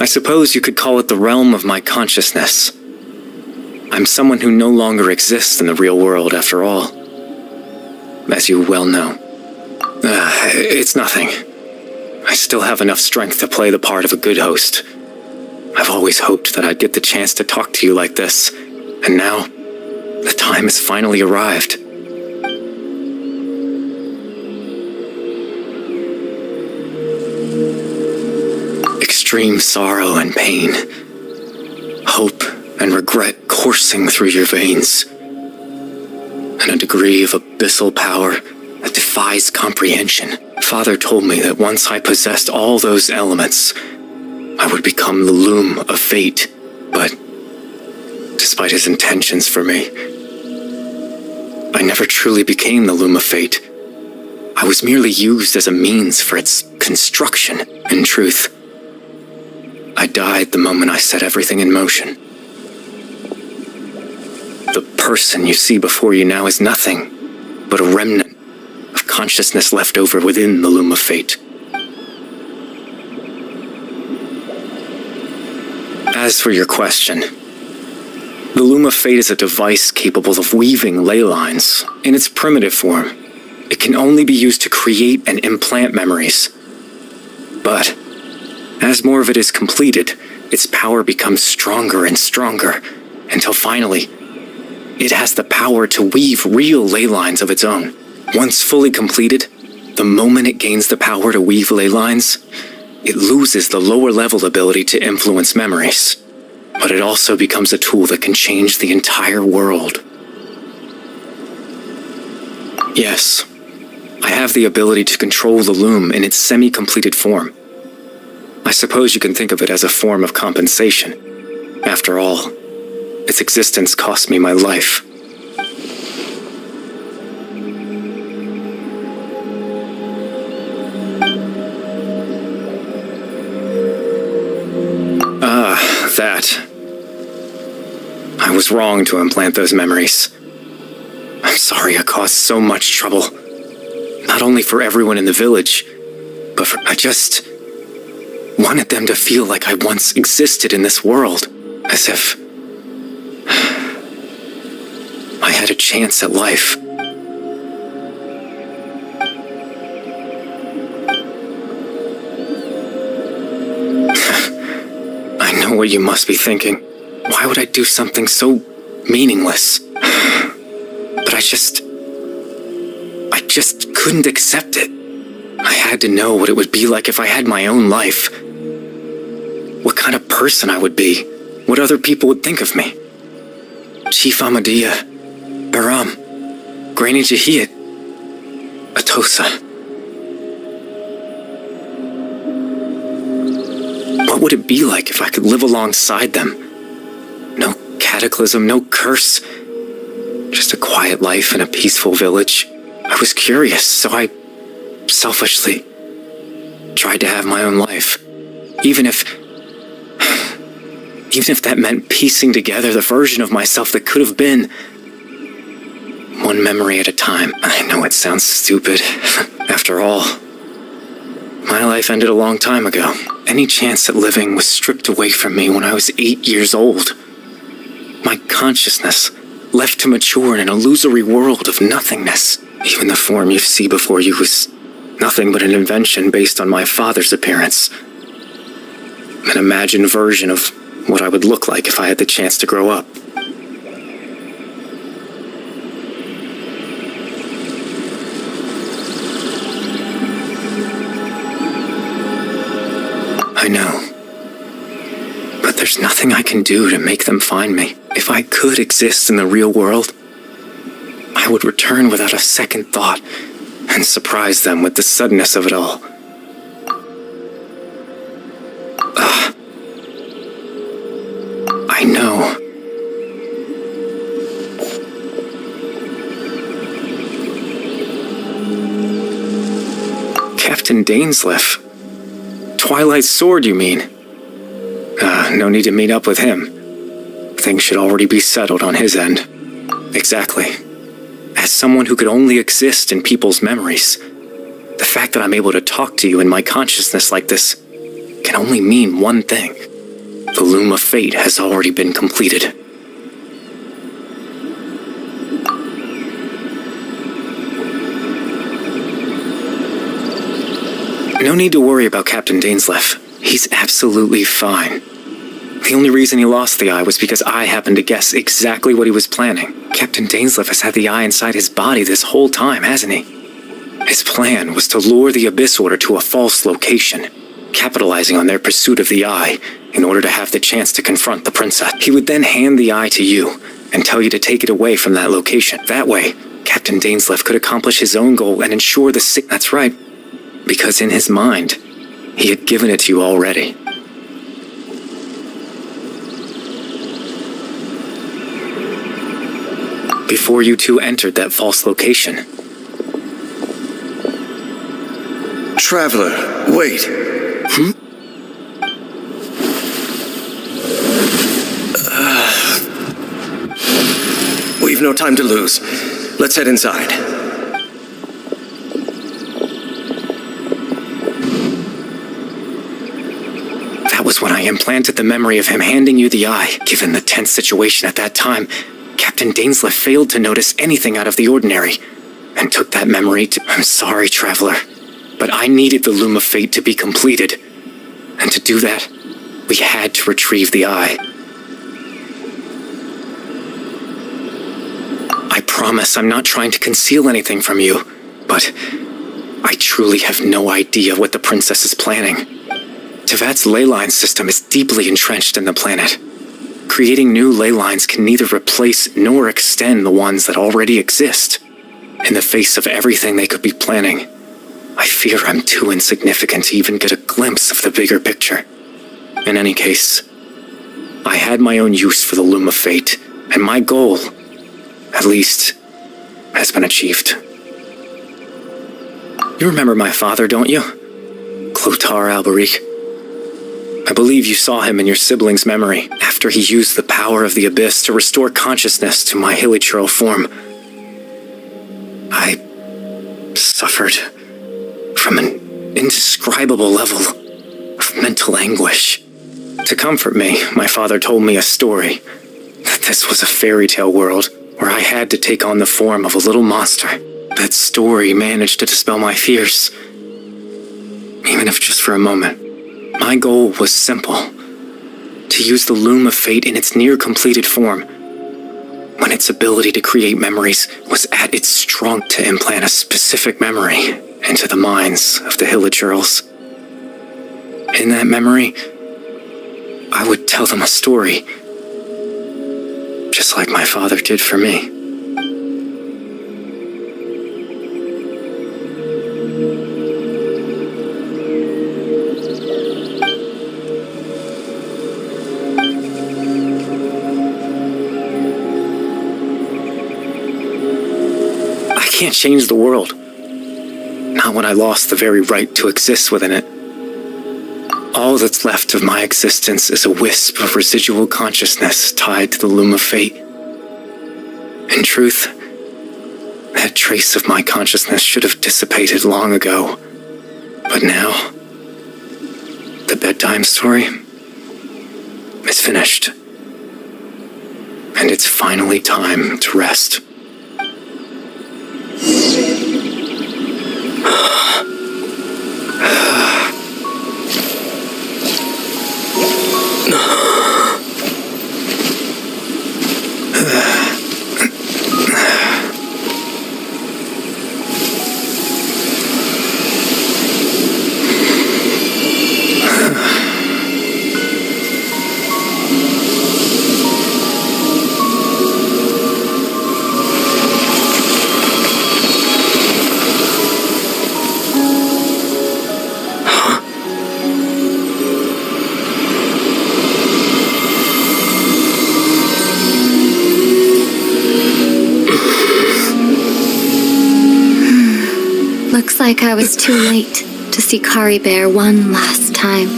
I suppose you could call it the realm of my consciousness. I'm someone who no longer exists in the real world, after all. As you well know. It's nothing. I still have enough strength to play the part of a good host. I've always hoped that I'd get the chance to talk to you like this, and now, the time has finally arrived. Extreme sorrow and pain, hope and regret coursing through your veins, and a degree of abyssal power that defies comprehension. Father told me that once I possessed all those elements, I would become the loom of fate, but despite his intentions for me, I never truly became the loom of fate. I was merely used as a means for its construction, in truth. I died the moment I set everything in motion. The person you see before you now is nothing but a remnant of consciousness left over within the loom of fate. As for your question, the loom of fate is a device capable of weaving ley lines. In its primitive form, it can only be used to create and implant memories. But as more of it is completed, its power becomes stronger and stronger, until finally, it has the power to weave real ley lines of its own. Once fully completed, the moment it gains the power to weave ley lines, it loses the lower level ability to influence memories. But it also becomes a tool that can change the entire world. Yes, I have the ability to control the loom in its semi-completed form. I suppose you can think of it as a form of compensation. After all, its existence cost me my life. That. I was wrong to implant those memories. I'm sorry I caused so much trouble. Not only for everyone in the village, but for... I just wanted them to feel like I once existed in this world. As if I had a chance at life. I know what you must be thinking. Why would I do something so meaningless? But but I just couldn't accept it. I had to know what it would be like if I had my own life. What kind of person I would be. What other people would think of me. Chief Ahmadiyya, Baram, Granny Jahiyat, Atosa. What would it be like if I could live alongside them? No cataclysm, no curse. Just a quiet life in a peaceful village. I was curious, so I selfishly tried to have my own life. Even if that meant piecing together the version of myself that could have been. One memory at a time. I know it sounds stupid. After all, my life ended a long time ago. Any chance at living was stripped away from me when I was 8 years old. My consciousness left to mature in an illusory world of nothingness. Even the form you see before you was nothing but an invention based on my father's appearance. An imagined version of what I would look like if I had the chance to grow up. I know. But there's nothing I can do to make them find me. If I could exist in the real world, I would return without a second thought and surprise them with the suddenness of it all. I know. Captain Dainsleif. Twilight's sword, you mean? No need to meet up with him. Things should already be settled on his end. Exactly. As someone who could only exist in people's memories, the fact that I'm able to talk to you in my consciousness like this can only mean one thing. The loom of fate has already been completed. No need to worry about Captain Dainsleif. He's absolutely fine. The only reason he lost the eye was because I happened to guess exactly what he was planning. Captain Dainsleif has had the eye inside his body this whole time, hasn't he? His plan was to lure the Abyss Order to a false location, capitalizing on their pursuit of the eye in order to have the chance to confront the princess. He would then hand the eye to you and tell you to take it away from that location. That way, Captain Dainsleif could accomplish his own goal and ensure the That's right, because in his mind, he had given it to you already. Before you two entered that false location. Traveler, wait. We've no time to lose. Let's head inside. That was when I implanted the memory of him handing you the eye. Given the tense situation at that time, Captain Dainsleif failed to notice anything out of the ordinary, and took that memory to... I'm sorry, Traveler, but I needed the Loom of Fate to be completed. And to do that, we had to retrieve the eye. I promise I'm not trying to conceal anything from you, but I truly have no idea what the princess is planning. Teyvat's ley line system is deeply entrenched in the planet. Creating new ley lines can neither replace nor extend the ones that already exist. In the face of everything they could be planning, I fear I'm too insignificant to even get a glimpse of the bigger picture. In any case, I had my own use for the Loom of Fate, and my goal, at least, has been achieved. You remember my father, don't you? Clotar Alberic. I believe you saw him in your sibling's memory, after he used the power of the Abyss to restore consciousness to my hilichurl form. I suffered from an indescribable level of mental anguish. To comfort me, my father told me a story, that this was a fairy tale world where I had to take on the form of a little monster. That story managed to dispel my fears, even if just for a moment. My goal was simple, to use the Loom of Fate in its near-completed form, when its ability to create memories was at its strong to implant a specific memory into the minds of the Hillagirls. In that memory, I would tell them a story, just like my father did for me. I can't change the world. Not when I lost the very right to exist within it. All that's left of my existence is a wisp of residual consciousness tied to the loom of fate. In truth, that trace of my consciousness should have dissipated long ago. But now, the bedtime story is finished. And it's finally time to rest. Looks like I was too late to see Kari Bear one last time.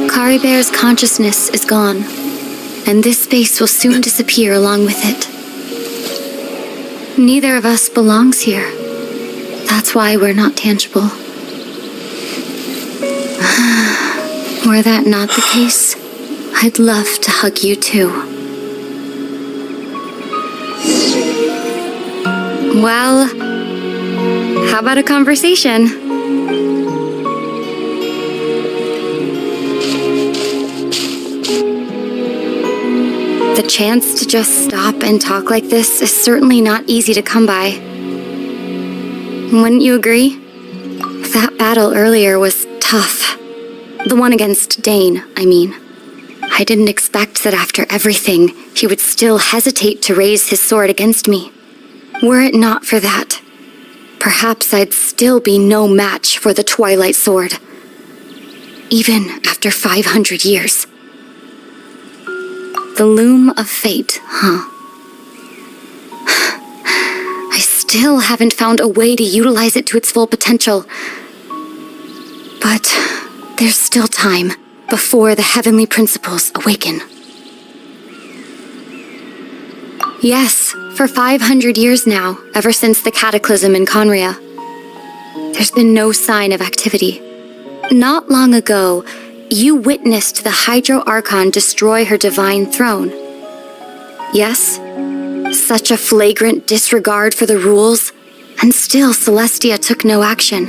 Kari Bear's consciousness is gone, and this space will soon disappear along with it. Neither of us belongs here. That's why we're not tangible. Were that not the case, I'd love to hug you too. Well, how about a conversation? The chance to just stop and talk like this is certainly not easy to come by. Wouldn't you agree? That battle earlier was tough. The one against Dane, I mean. I didn't expect that after everything, he would still hesitate to raise his sword against me. Were it not for that, perhaps I'd still be no match for the Twilight Sword. Even after 500 years. The loom of fate, huh? I still haven't found a way to utilize it to its full potential. But there's still time before the heavenly principles awaken. Yes, for 500 years now, ever since the cataclysm in Conria, there's been no sign of activity. Not long ago, you witnessed the Hydro Archon destroy her divine throne. Yes, such a flagrant disregard for the rules, and still Celestia took no action.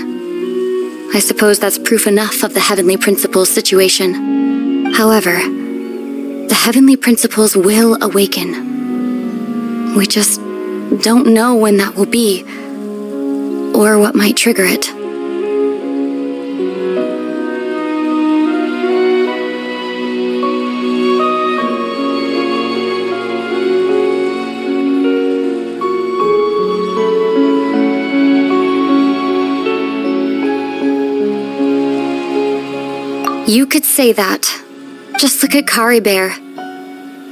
I suppose that's proof enough of the Heavenly Principles situation. However, the Heavenly Principles will awaken. We just don't know when that will be, or what might trigger it. You could say that. Just look at Kari Bear.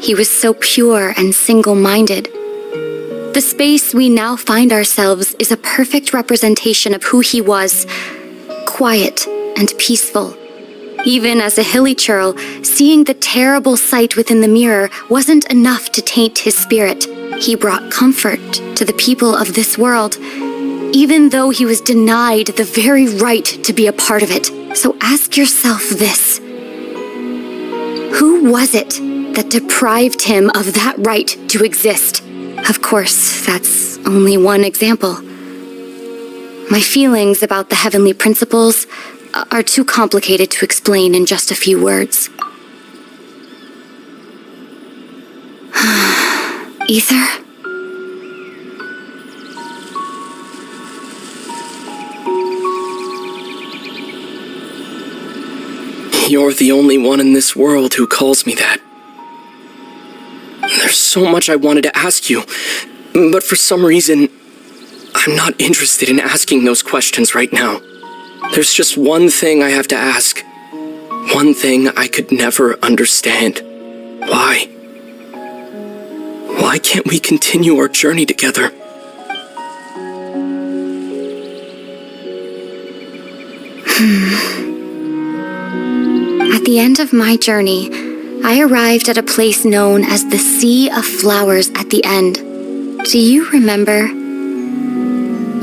He was so pure and single-minded. The space we now find ourselves is a perfect representation of who he was. Quiet and peaceful. Even as a hilly churl, seeing the terrible sight within the mirror wasn't enough to taint his spirit. He brought comfort to the people of this world, even though he was denied the very right to be a part of it. So ask yourself this. Who was it that deprived him of that right to exist? Of course, that's only one example. My feelings about the heavenly principles are too complicated to explain in just a few words. Ether? You're the only one in this world who calls me that. There's so much I wanted to ask you, but for some reason, I'm not interested in asking those questions right now. There's just one thing I have to ask. One thing I could never understand. Why? Why can't we continue our journey together? At the end of my journey, I arrived at a place known as the Sea of Flowers at the end. Do you remember?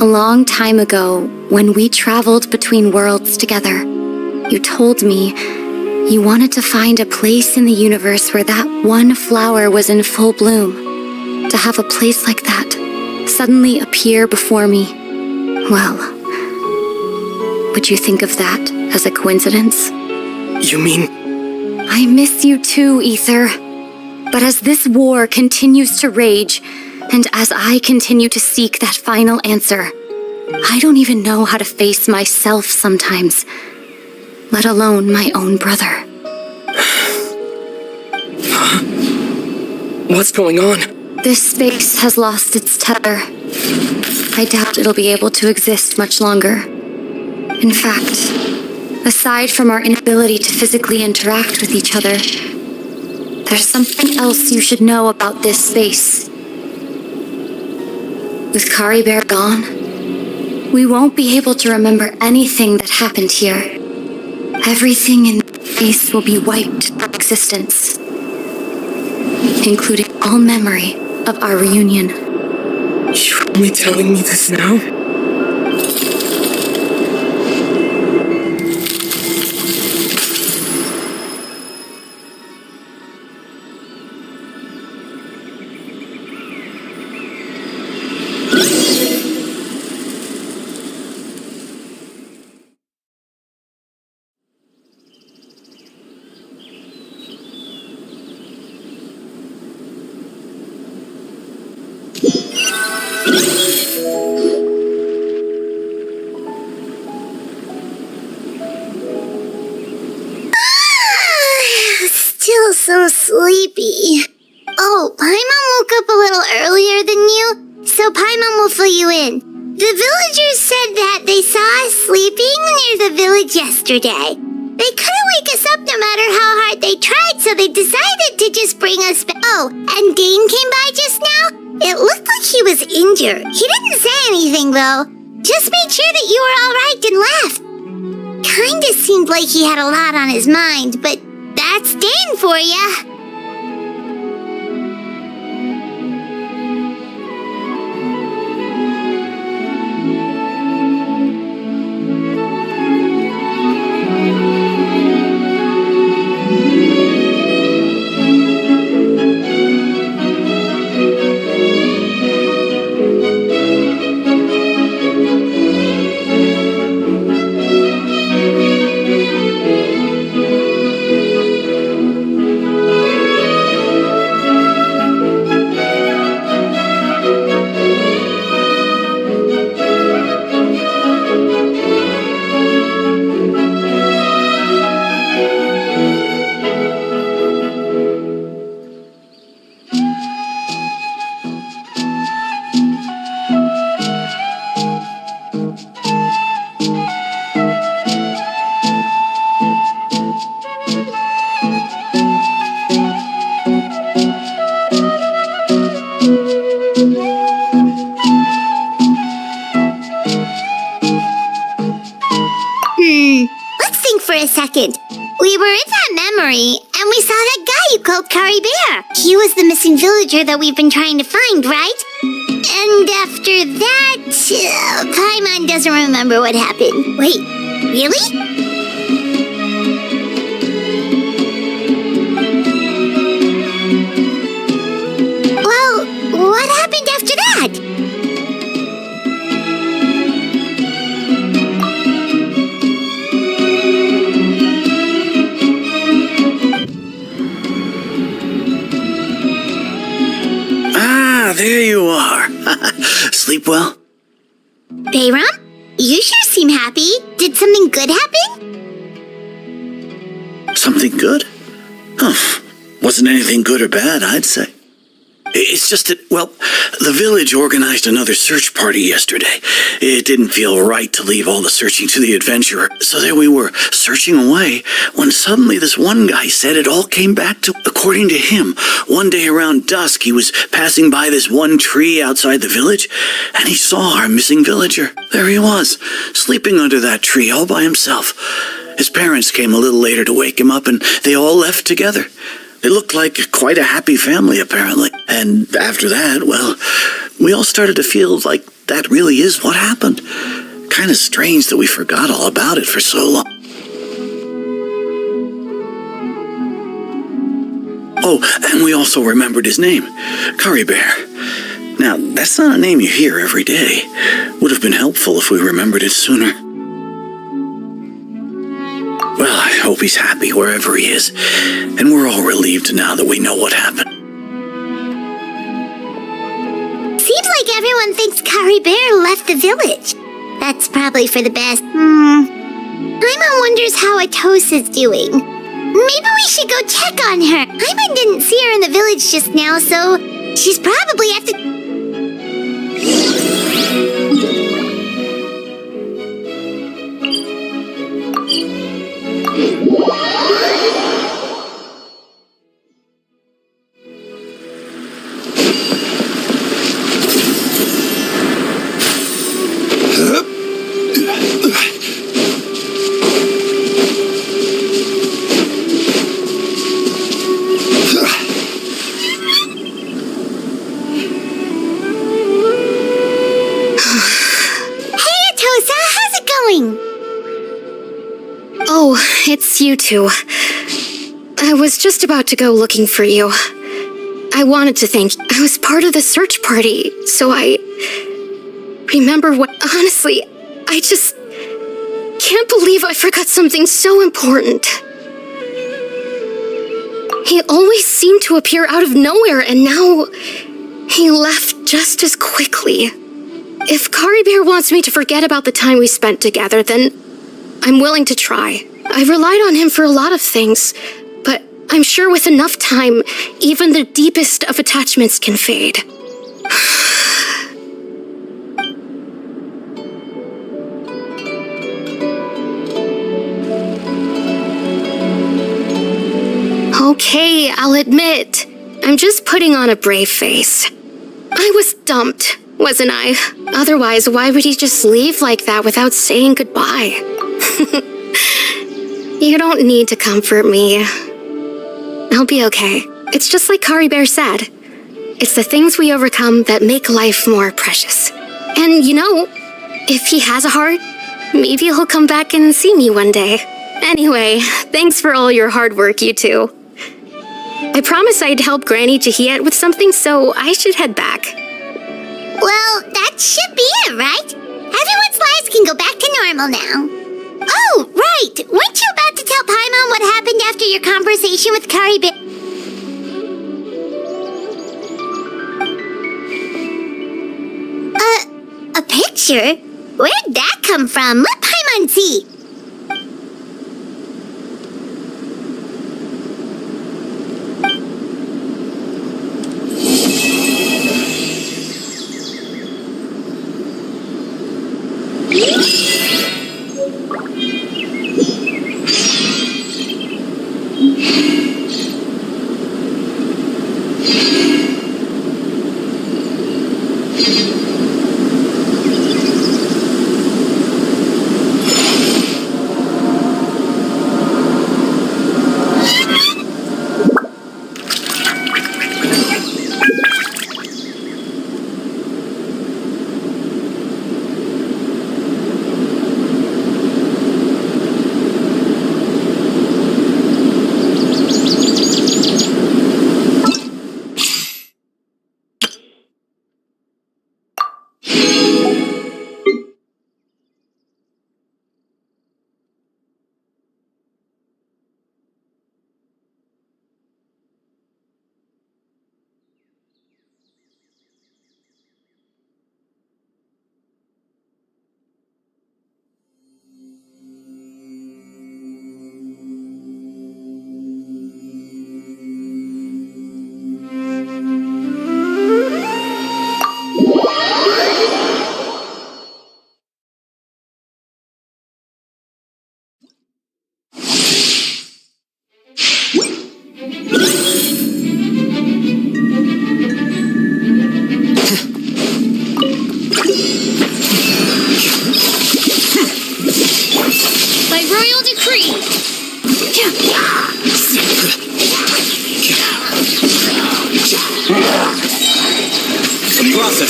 A long time ago, when we traveled between worlds together, you told me you wanted to find a place in the universe where that one flower was in full bloom. To have a place like that suddenly appear before me, well, would you think of that as a coincidence? You mean... I miss you too, Ether. But as this war continues to rage, and as I continue to seek that final answer, I don't even know how to face myself sometimes, let alone my own brother. What's going on? This space has lost its tether. I doubt it'll be able to exist much longer. In fact, aside from our inability to physically interact with each other, there's something else you should know about this space. With Kari Bear gone, we won't be able to remember anything that happened here. Everything in this space will be wiped from existence, including all memory of our reunion. You're only telling me this now? Still so sleepy. Oh, Paimon woke up a little earlier than you, so Paimon will fill you in. The villagers said that they saw us sleeping near the village yesterday. They couldn't wake us up no matter how hard they tried, so they decided to just bring us back. Oh, and Dane came by just now. It looked like he was injured. He didn't say anything, though. Just made sure that you were all right and left. Kinda seemed like he had a lot on his mind, but that's Dane for ya. Let's think for a second. We were in that memory, and we saw that guy you called Kari Bear. He was the missing villager that we've been trying to find, right? And after that, Paimon doesn't remember what happened. Wait, really? sleep well? Bayram? You sure seem happy. Did something good happen? Something good? Huh. Wasn't anything good or bad, I'd say. It's just that, well, the village organized another search party yesterday. It didn't feel right to leave all the searching to the adventurer, so there we were, searching away, when suddenly this one guy said it all came back to, according to him, one day around dusk he was passing by this one tree outside the village, and he saw our missing villager. There he was, sleeping under that tree all by himself. His parents came a little later to wake him up, and they all left together. It looked like quite a happy family, apparently. And after that, well, we all started to feel like that really is what happened. Kind of strange that we forgot all about it for so long. Oh, and we also remembered his name, Curry Bear. Now, that's not a name you hear every day. Would have been helpful if we remembered it sooner. Well, I hope he's happy wherever he is, and we're all relieved now that we know what happened. Seems like everyone thinks Curry Bear left the village. That's probably for the best. Paimon wonders how Atosa's doing. Maybe we should go check on her. Paimon didn't see her in the village just now, so she's probably at the... Oh, it's you two. I was just about to go looking for you. I wanted to thank you. I was part of the search party, so I remember what... Honestly, I just can't believe I forgot something so important. He always seemed to appear out of nowhere, and now he left just as quickly. If Curry Bear wants me to forget about the time we spent together, then I'm willing to try. I've relied on him for a lot of things, but I'm sure with enough time, even the deepest of attachments can fade. Okay, I'll admit, I'm just putting on a brave face. I was dumped, wasn't I? Otherwise, why would he just leave like that without saying goodbye? You don't need to comfort me. I'll be okay. It's just like Curry Bear said. It's the things we overcome that make life more precious. And you know, if he has a heart, maybe he'll come back and see me one day. Anyway, thanks for all your hard work, you two. I promised I'd help Granny Jahiet with something, so I should head back. Well, that should be it, right? Everyone's lives can go back to normal now. Oh, right! Weren't you about to tell Paimon what happened after your conversation with Curry Bear? A picture? Where'd that come from? Let Paimon see.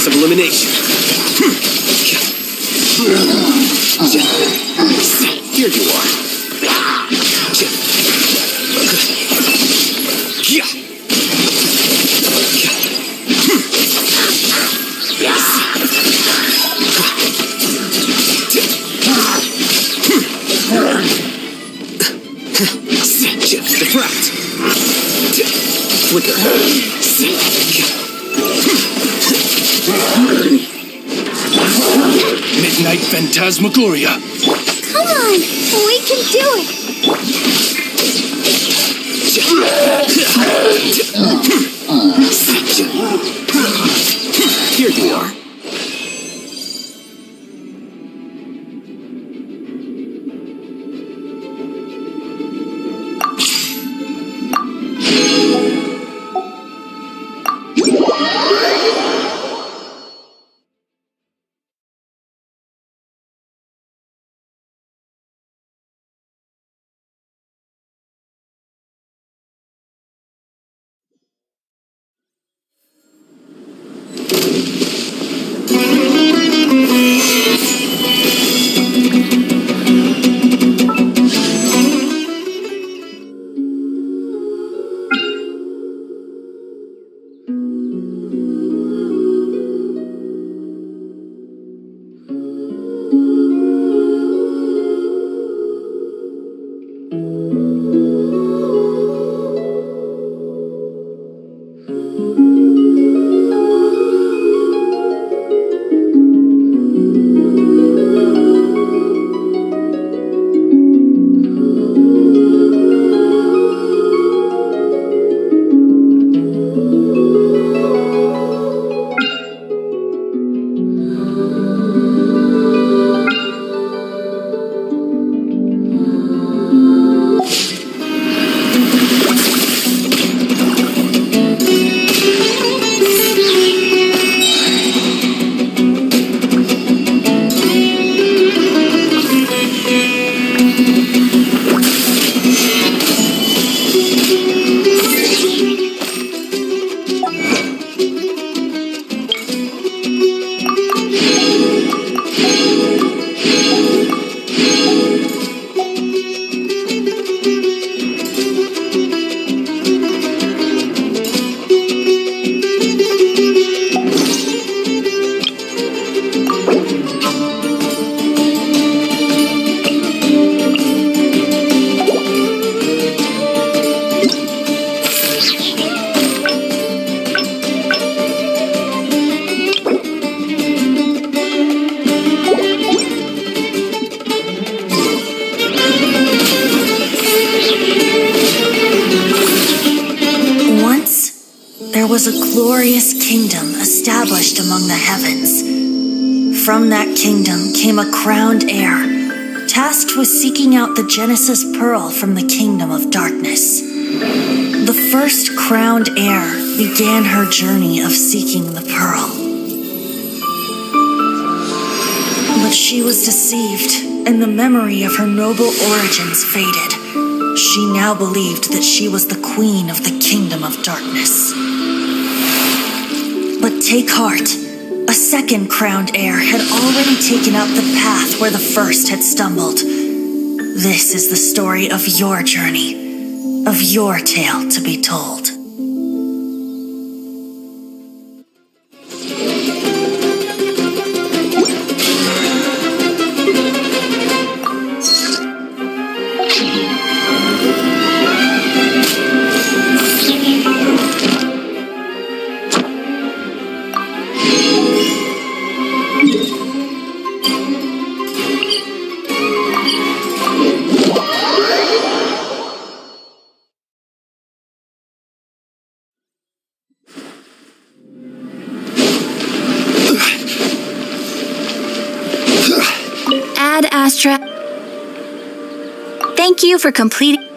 process of elimination. Here you are. Defract. Flicker. Midnight Phantasmagoria. Come on, we can do it. Here you are. was a glorious kingdom established among the heavens. From that kingdom came a crowned heir, tasked with seeking out the Genesis Pearl from the kingdom of darkness. The first crowned heir began her journey of seeking the pearl. But she was deceived, and the memory of her noble origins faded. She now believed that she was the queen of the kingdom of darkness. But take heart. A second crowned heir had already taken up the path where the first had stumbled. This is the story of your journey, of your tale to be told. Thank you for completing.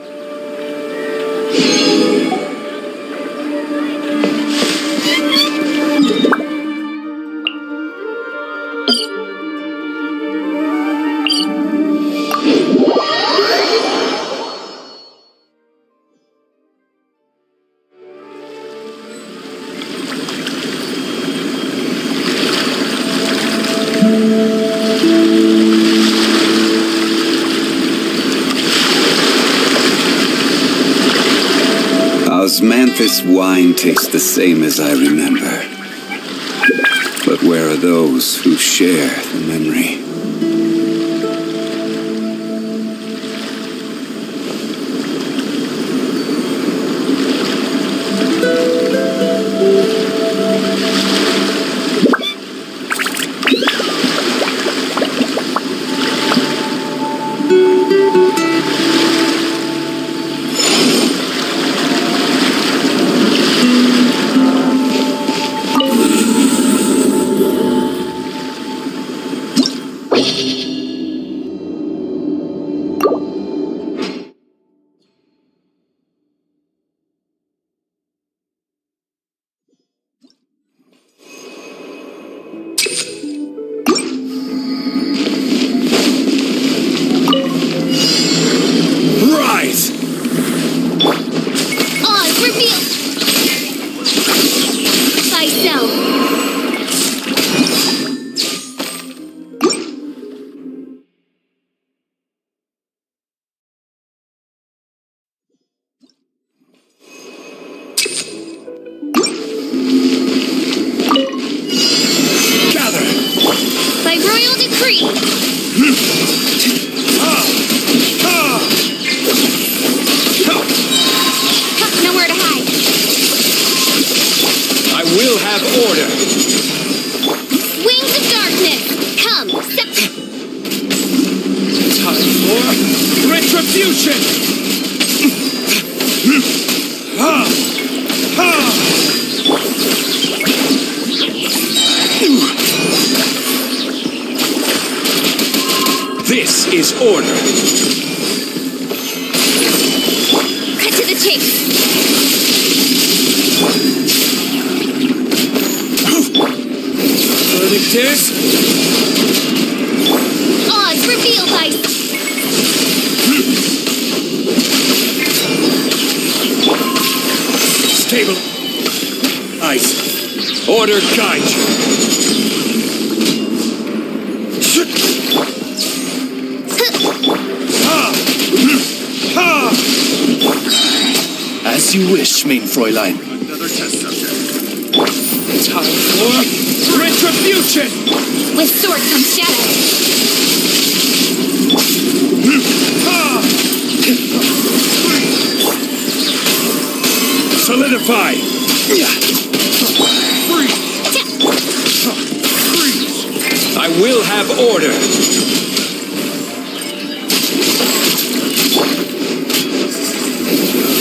This wine tastes the same as I remember. But where are those who share the memory? This is order. Cut to the chase. Verdict is... Odds revealed by... Stable. Ice. Order guide you. As you wish, main Fräulein. Another test subject. Time for retribution! With sword comes shadow. Solidify! I will have order!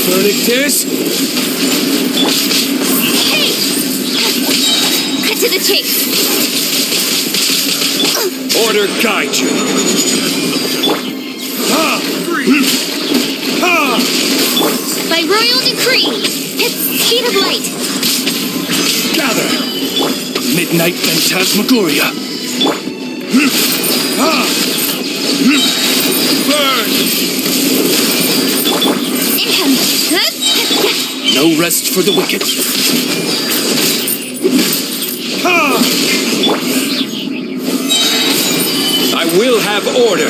Verdict is... Hey! Cut to the chase. Order guide you. By royal decree, it's speed of light. Gather. Midnight Phantasmagoria. Burn. No rest for the wicked. I will have order.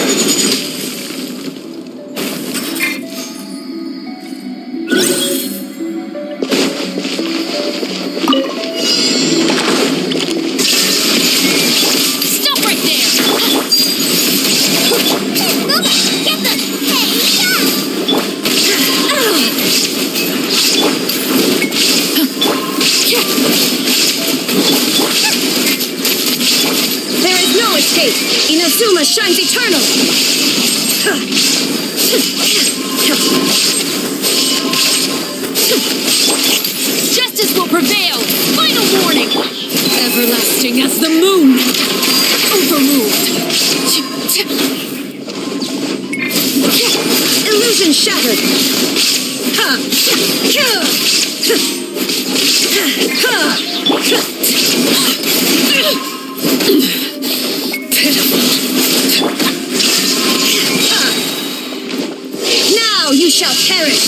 Stop right there! Get them! There is no escape! Inazuma shines eternal! Justice will prevail! Final warning! Everlasting as the moon! Overruled! Illusion shattered! Now you shall perish!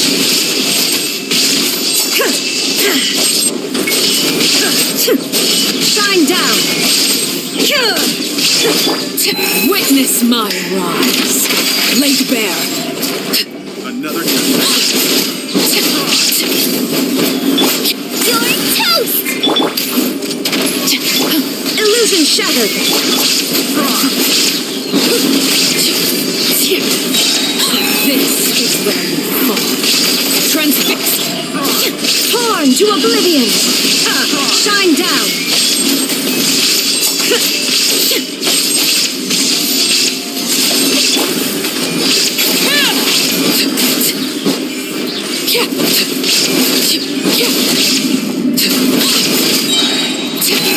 Shine down! Witness my rise! Laid bare! Another test. shattered. This is where you fall. Transfixed. Torn to oblivion. Shine down.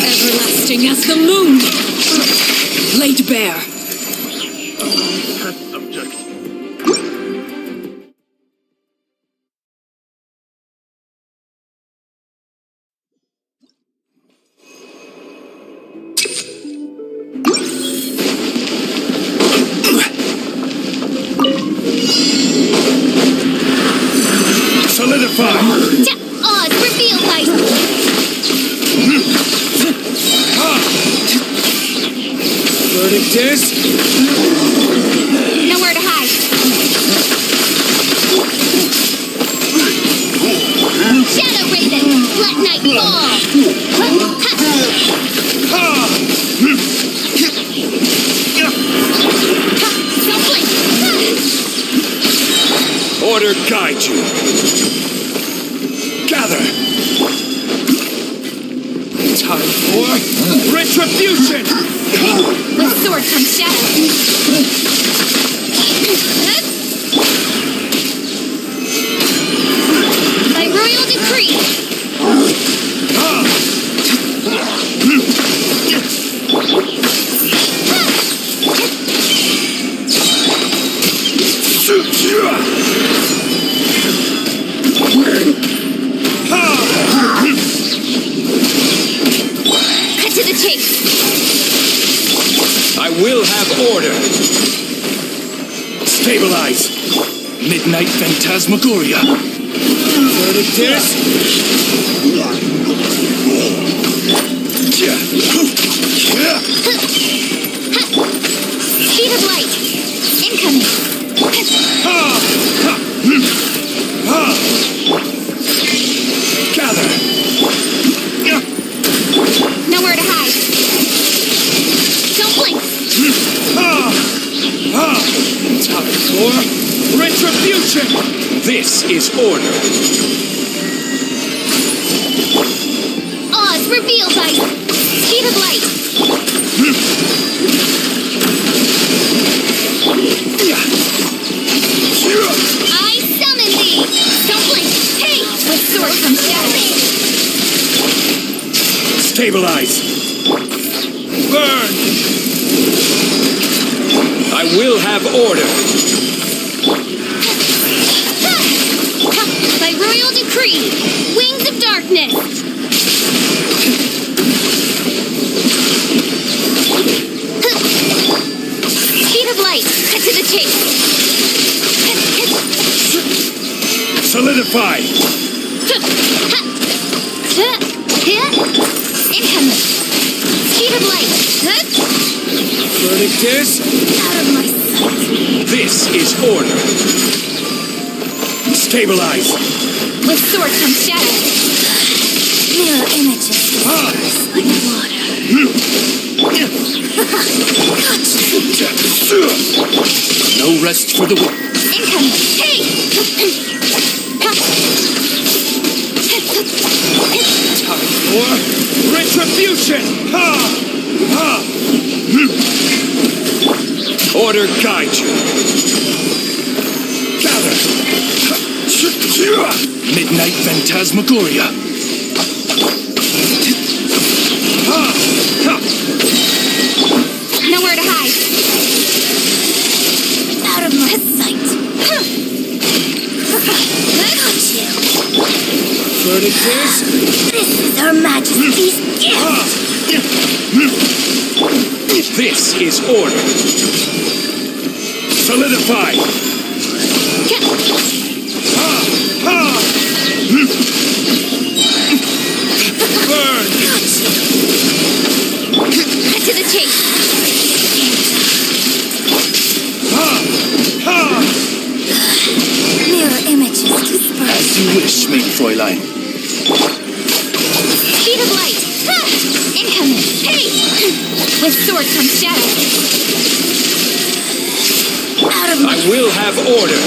Everlasting as the moon. Laid bare. Solidify! Oz, reveal light! Verdict is... Nowhere to hide. Shadow Raven, let night fall! Don't blink! Order guide you. Gather. Time for retribution! With sword comes shadow. By royal decree. Cut to the chase. I will have order. Stabilize. Midnight Phantasmagoria. Verdict is... Speed of light. Incoming. Gather. Nowhere to hide. Don't blink. Time for retribution! This is order. Oz, reveal light. Speed of light. I summon thee. Don't blink. Hey, with sword comes shadow. Stabilize. Burn! I will have order. By royal decree, wings of darkness. Speed of light, cut to the chase. Solidify. Incoming. Speed of light. Verdict is... Out of my sight. This is order. Stabilize. With sword comes shadow. Mirror images like water. No rest for the wicked. Incoming. Hey! Time for retribution! Order guide you. Gather. Midnight Phantasmagoria. Nowhere to hide. Out of my sight. Got you. Verdict is... This is Her Majesty's gift. This is order. Solidify. Burn. Cut to the chase. Mirror images dispersed. As you wish, maid Fräulein. Speed of light. Incoming. Hey! With sword comes shadow. Out of my... I will have order.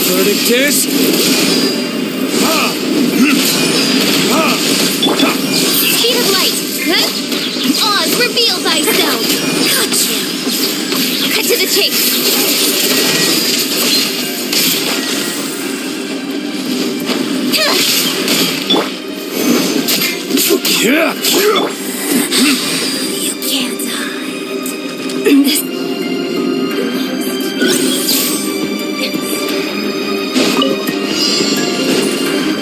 Verdict is... Speed of light. Oz, reveal thyself. Gotcha. Cut to the chase. Yeah. You can't hide.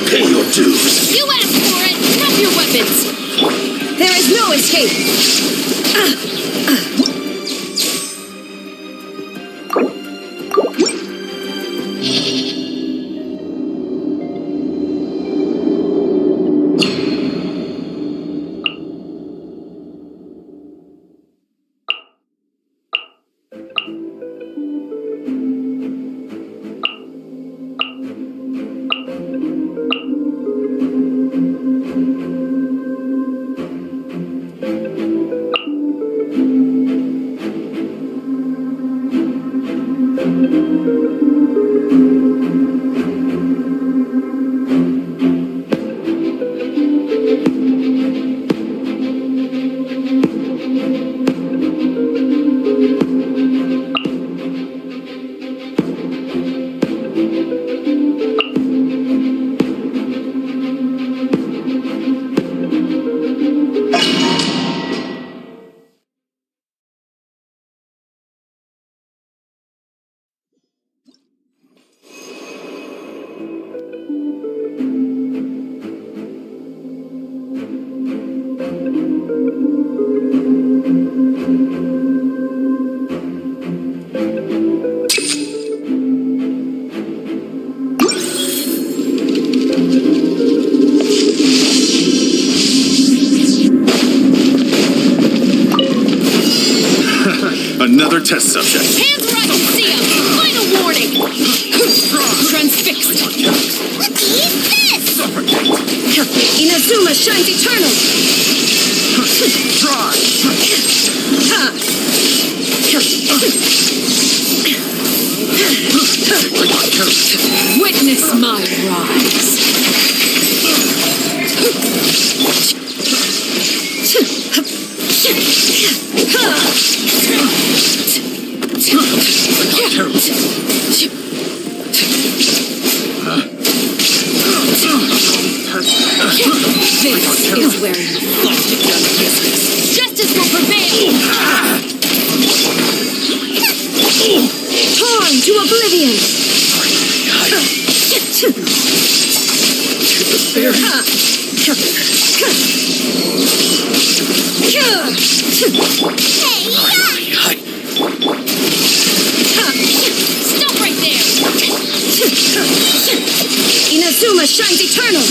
Pay your dues. You asked for it. Drop your weapons. There is no escape. Another test subject. Hands where I can see him. Final warning. Transfixed. What is this? Inazuma shines eternal. Witness my rise. This is where you lost it. Justice will prevail. Torn to oblivion. Stop right there. Inazuma shines eternal.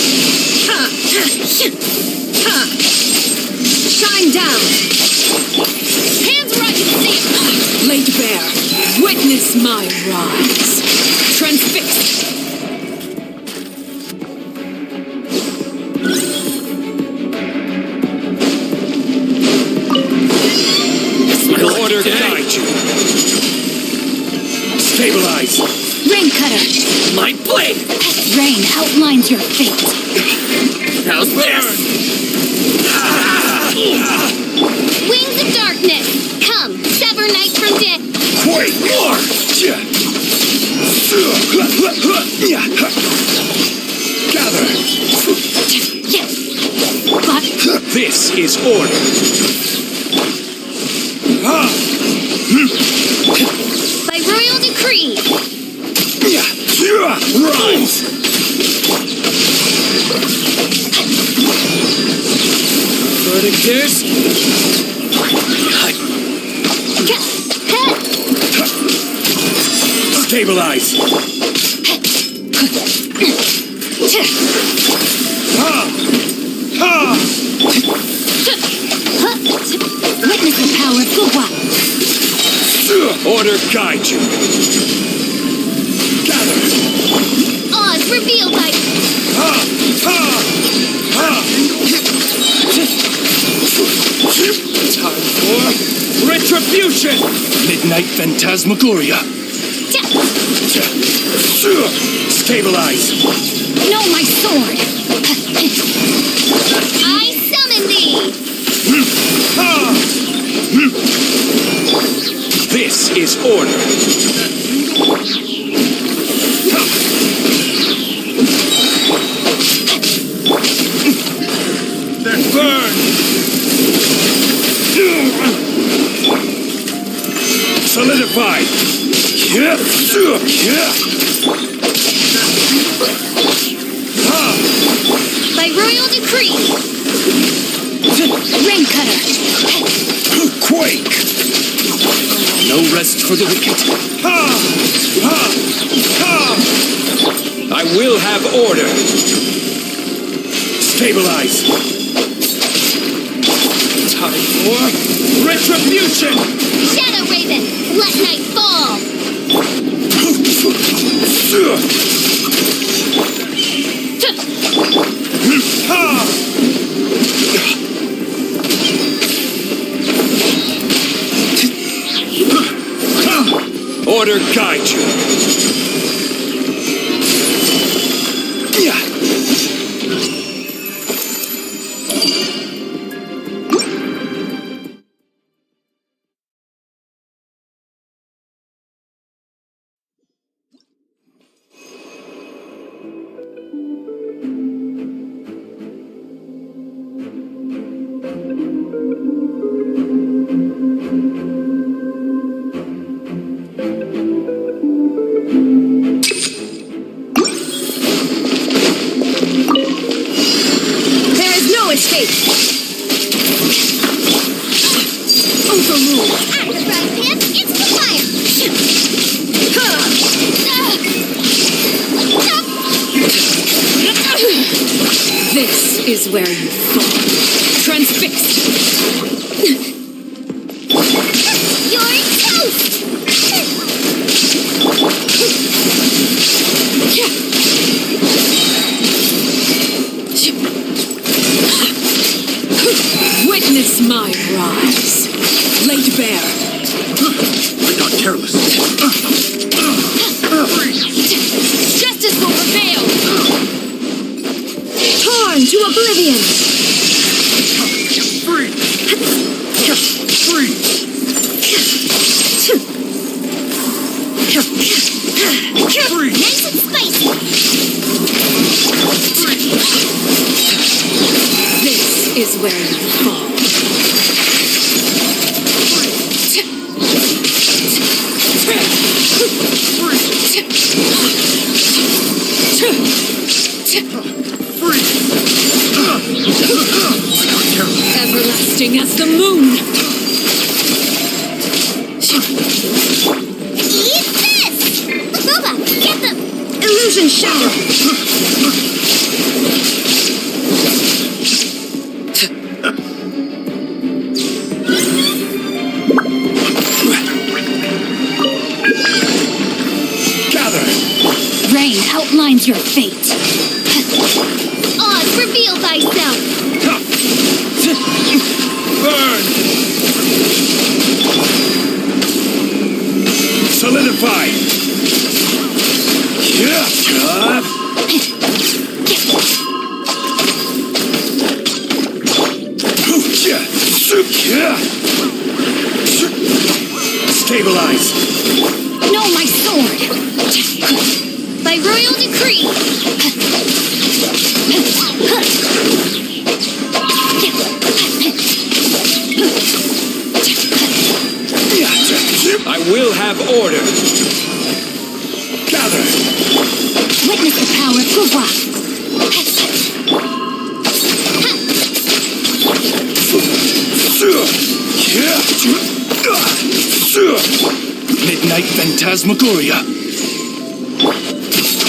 Shine down. Hands where I can see. Laid bare. Witness my rise. Transfixed. Will order guide you. Stabilize. Rain cutter. My blade. Rain outlines your fate. How's this? Wings of darkness. Come, sever night from day. Wait, more. Gather. Yes. But This is order. by royal decree. Rise. Verdict is... Stabilize. Witness the power of Gugwa. Order guide you. Gather. Oz, reveal thy... Retribution! Midnight Phantasmagoria. Stabilize. No, my sword! I summon thee! This is order. Then burn! Solidify! By royal decree! Rain cutter! Quake! No rest for the wicked. I will have order. Stabilize. Time for retribution! Shadow Raven! Let night fall! Order guide you. This is where you fall. Transfixed! You're toast! Witness my rise. Laid bare. We're not careless. Justice will prevail. Torn to oblivion. Free! Free! Free! Nice and spicy! This is where you fall. Everlasting as the moon. Eat this! Boba, get them! Illusion shadow. Gather! Rain outlines your fate. Oz, reveal thyself! Burn! Solidify! Stabilize! No, my sword. By royal decree! I will have order. Gather! Witness the power of Gugwa. Midnight Phantasmagoria.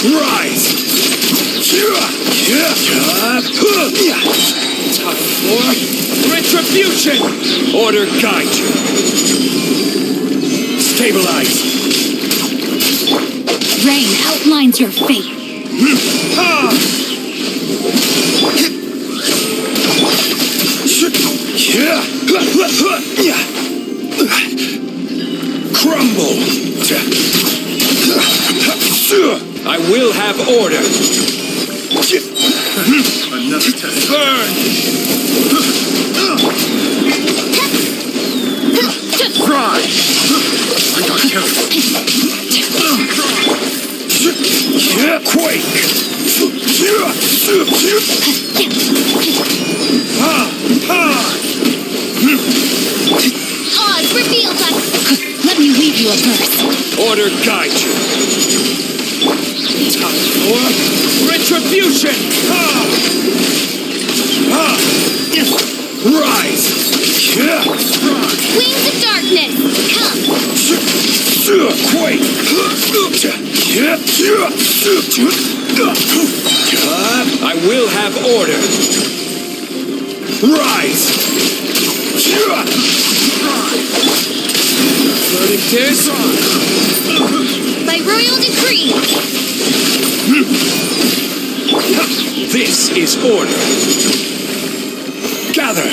Rise! Time for retribution! Order guide you. Stabilize! Rain outlines your fate. Unstoppable! I will have order. Another test. Burn! Fry! I got careful. Quake! Oz, reveal us! Let me weave you a verse. Order guide you. Time for retribution! Rise! Wings of darkness, come! Quake! I will have order. Rise! Verdict is By royal decree! This is order. gather!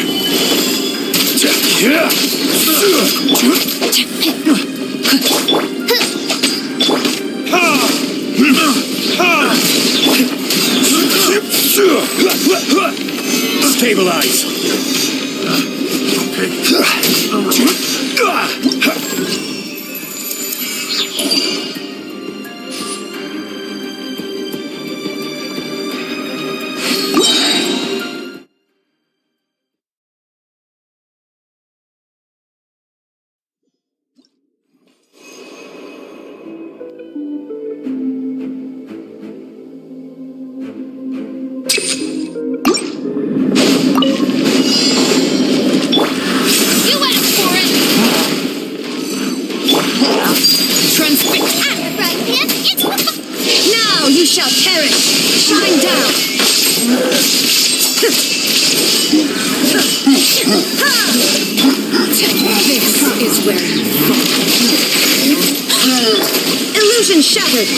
Stabilize! Now you shall perish! Shine down! This is where you fall. Illusion shattered!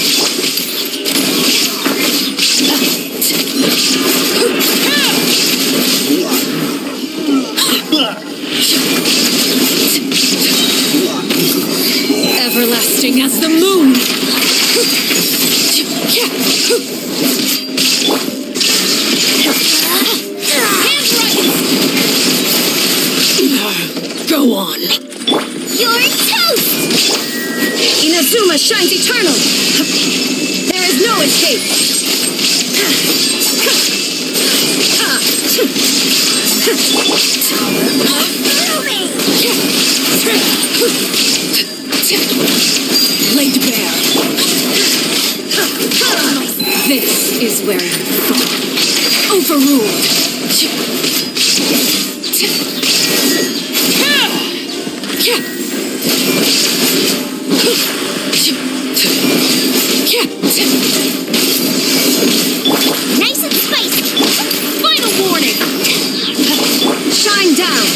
Everlasting as the moon! Go on. You're toast! Inazuma shines eternal! There is no escape! Laid bare. This is where you fall. Overruled. Nice and spicy! Final warning! Shine down!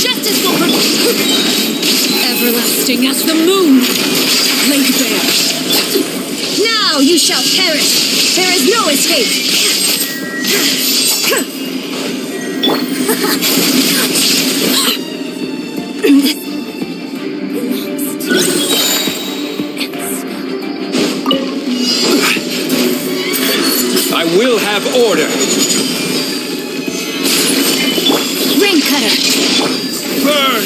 Justice will Everlasting as the moon! Laid bare. Now you shall perish! There is no escape! I will have order. Rain cutter! Burn!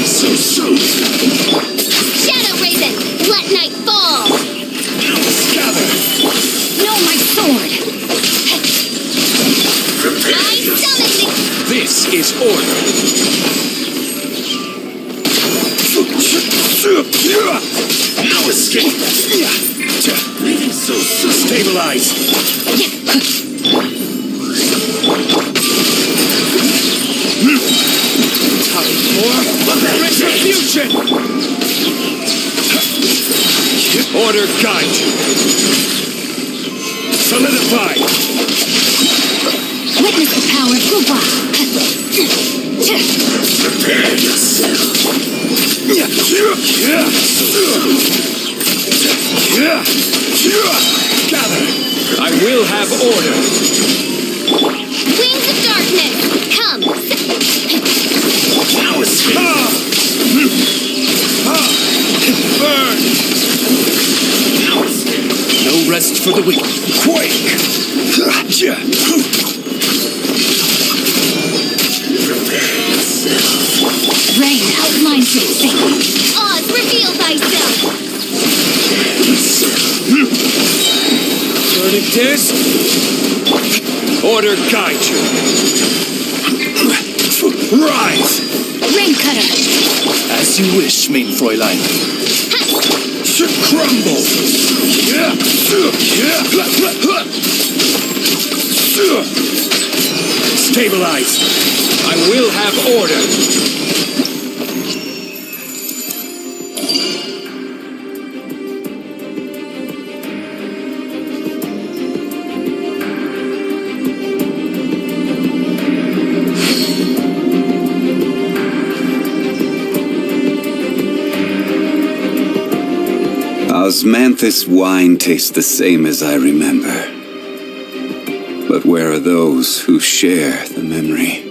So soon! Shadow Raven, let night fall! Gather! No, my sword! I summon the... This is order. No escape! Leaving so soon! Stabilize! Time for retribution! Order guide you. Solidify! Witness the power of Guba! Prepare yourself! Gather! I will have order! Wings of darkness, come! Now escape! Burn! Now escape! No rest for the wicked. Quake! Rain outlines your fate. Oz, reveal thyself! Verdict is... Order guide you. Rise! Rain cutter. As you wish, main Fräulein. Crumble! Stabilize! I will have order! Osmanthus wine tastes the same as I remember. But where are those who share the memory?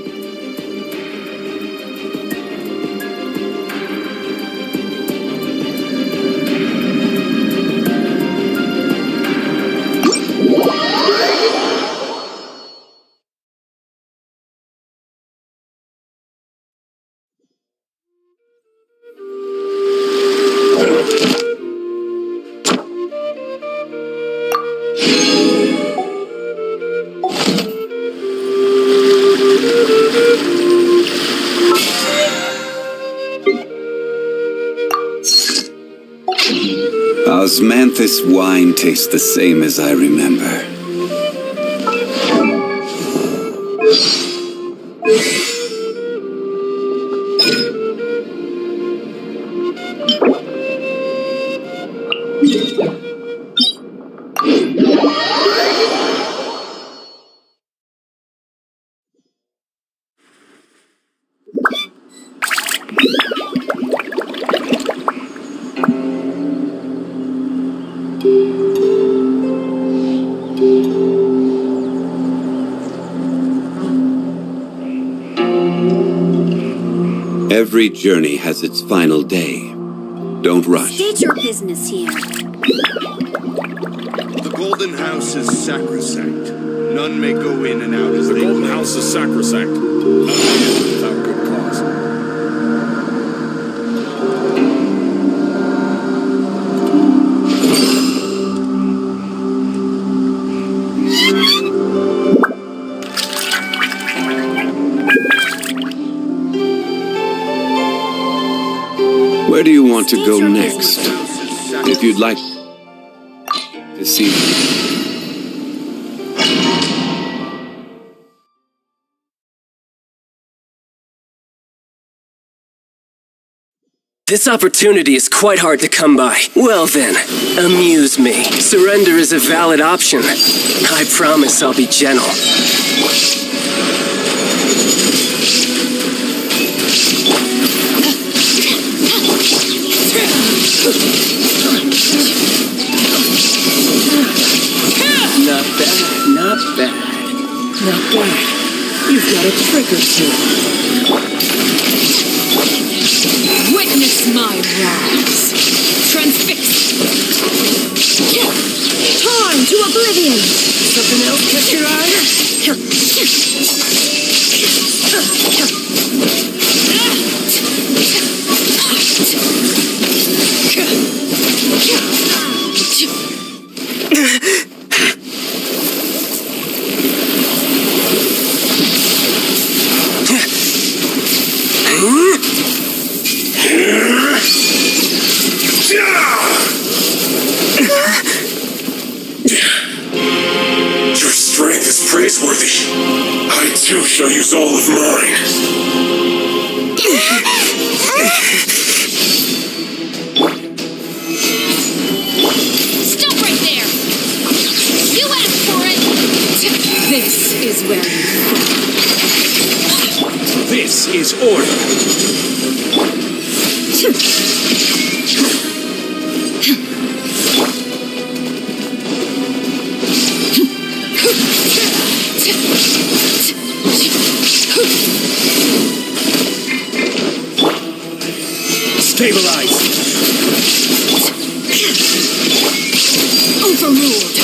Osmanthus wine tastes the same as I remember. Every journey has its final day. Don't rush. State your business here. The Golden House is sacrosanct. None may go in and out as they please. The Golden House is sacrosanct. None may enter without good cause. Where do you want to go next? If you'd like to see... This opportunity is quite hard to come by. Well then, amuse me. Surrender is a valid option. I promise I'll be gentle. Not bad, not bad. Not bad. You've got a trick or two. Witness my rise. Transfix. Torn to oblivion! Something else catch your eye? Your strength is praiseworthy. I too shall use all of mine. Stop right there! You asked for it! This is where you fall. This is order. Overruled.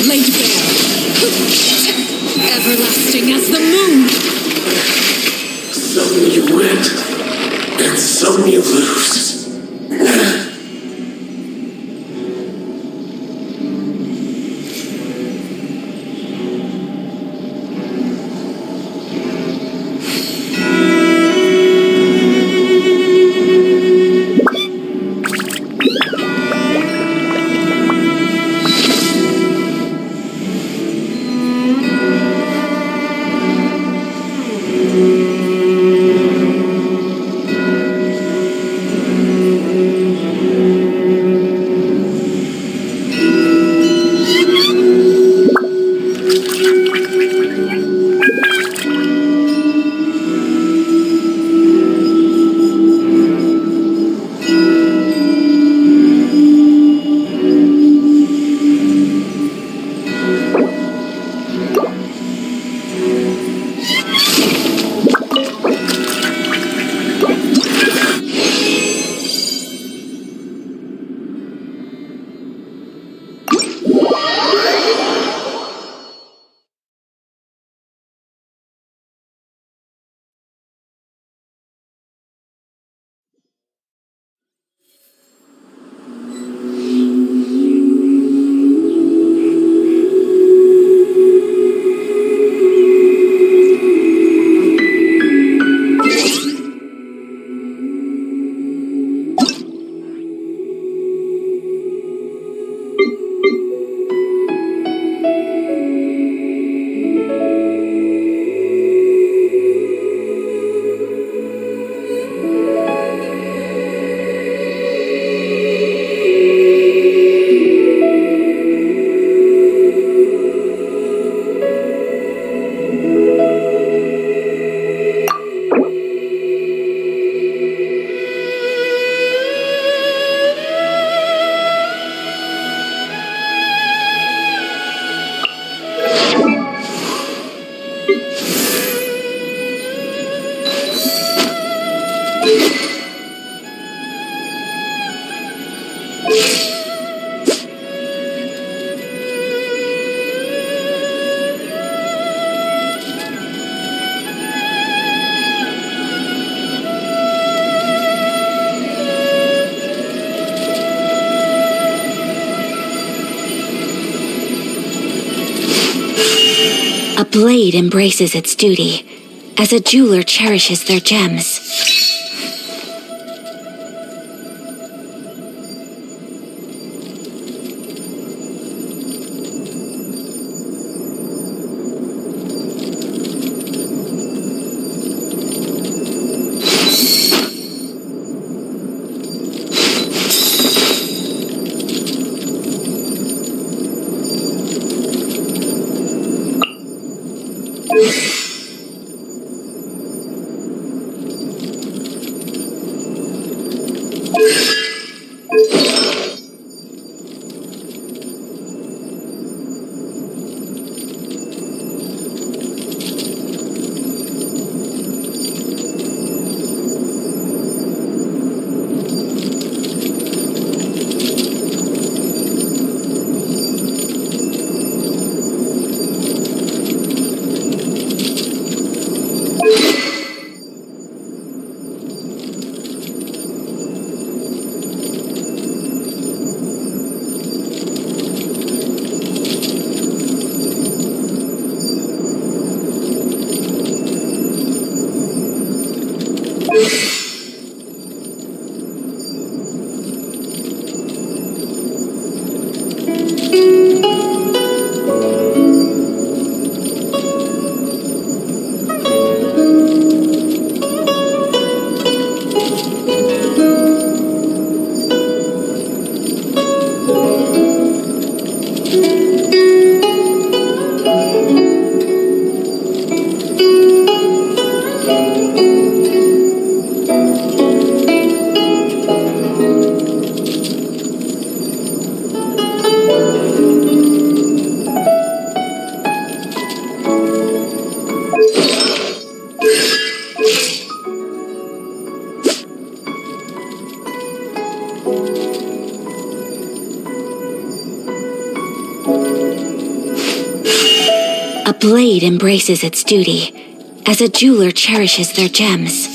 Laid bare. Everlasting as the moon. Some you win, and some you lose. A blade embraces its duty, as a jeweler cherishes their gems. blade embraces its duty, as a jeweler cherishes their gems.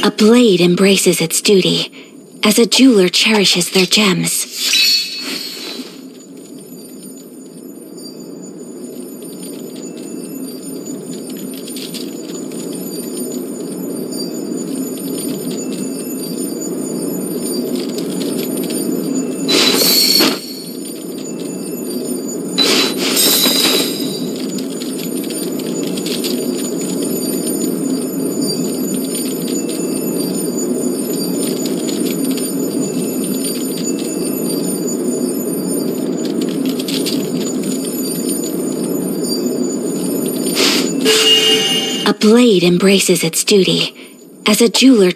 A blade embraces its duty, as a jeweler cherishes their gems. A blade embraces its duty, as a jeweler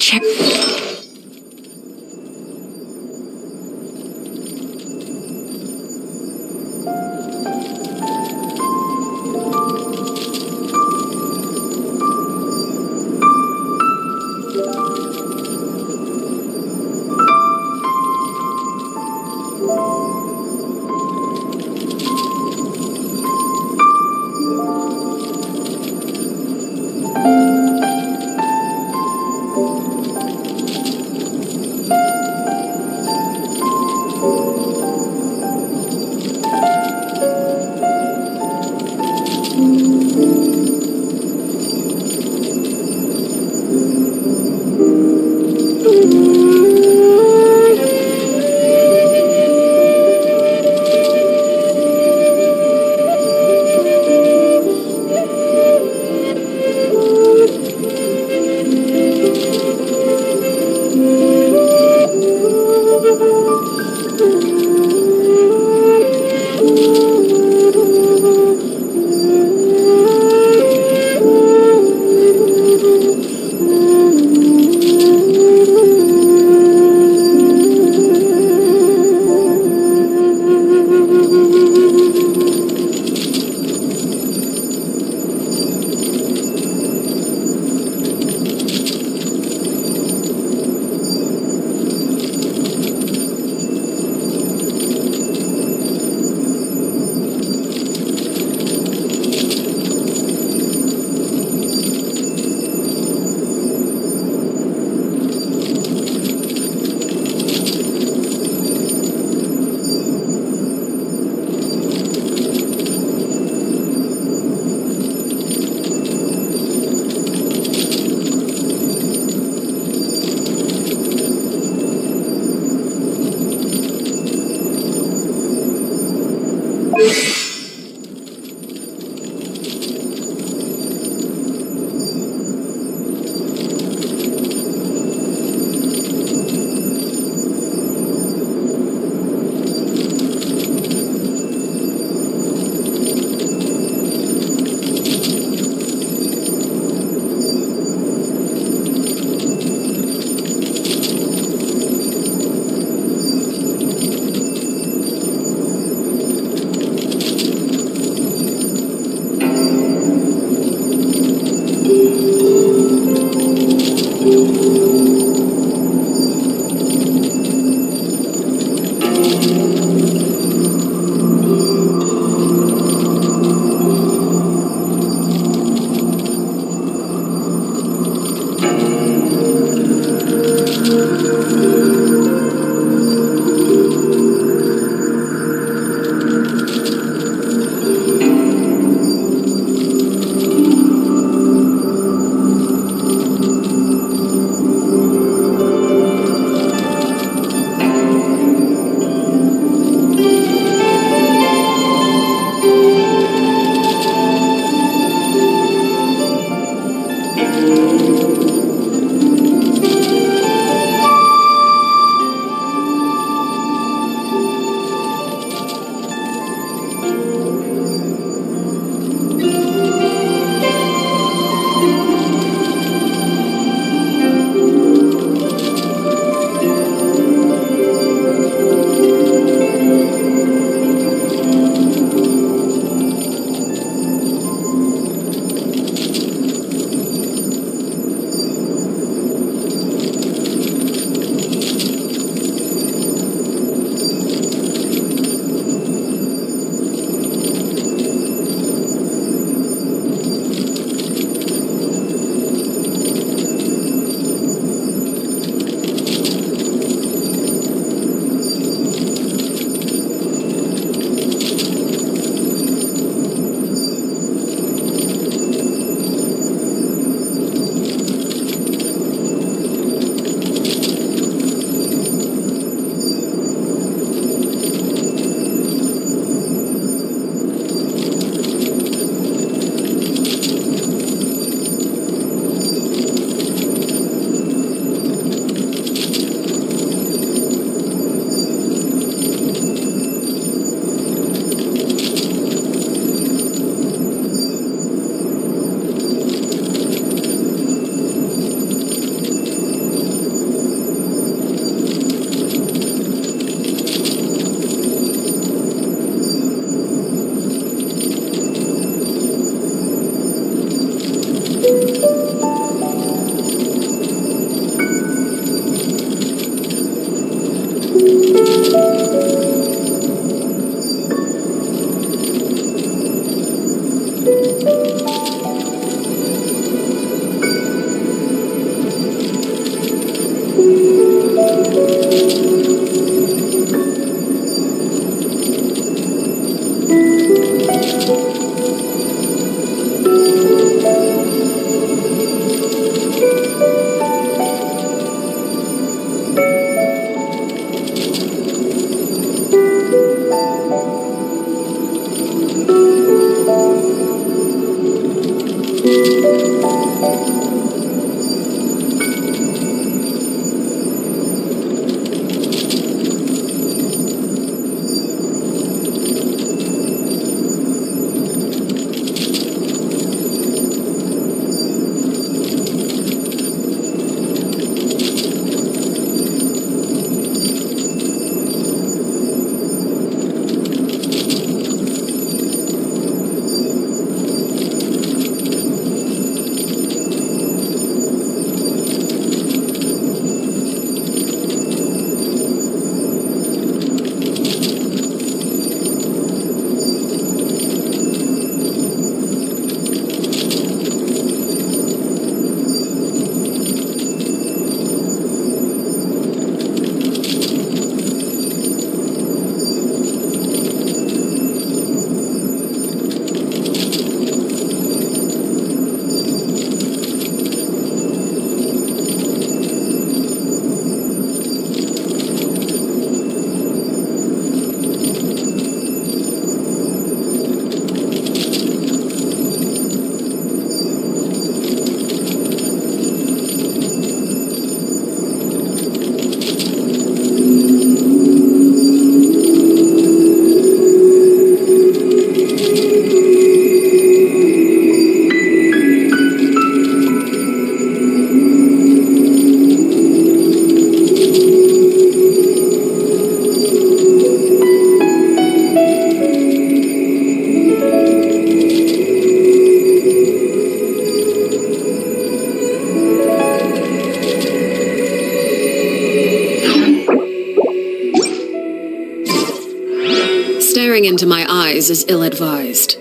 Staring into my eyes is ill-advised.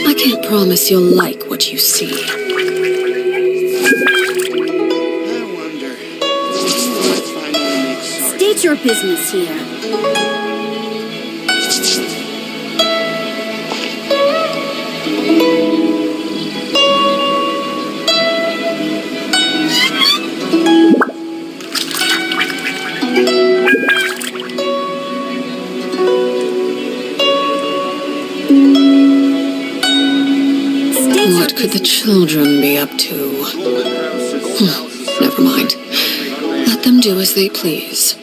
I can't promise you'll like what you see. State your business here. What could the children be up to? Never mind. Let them do as they please.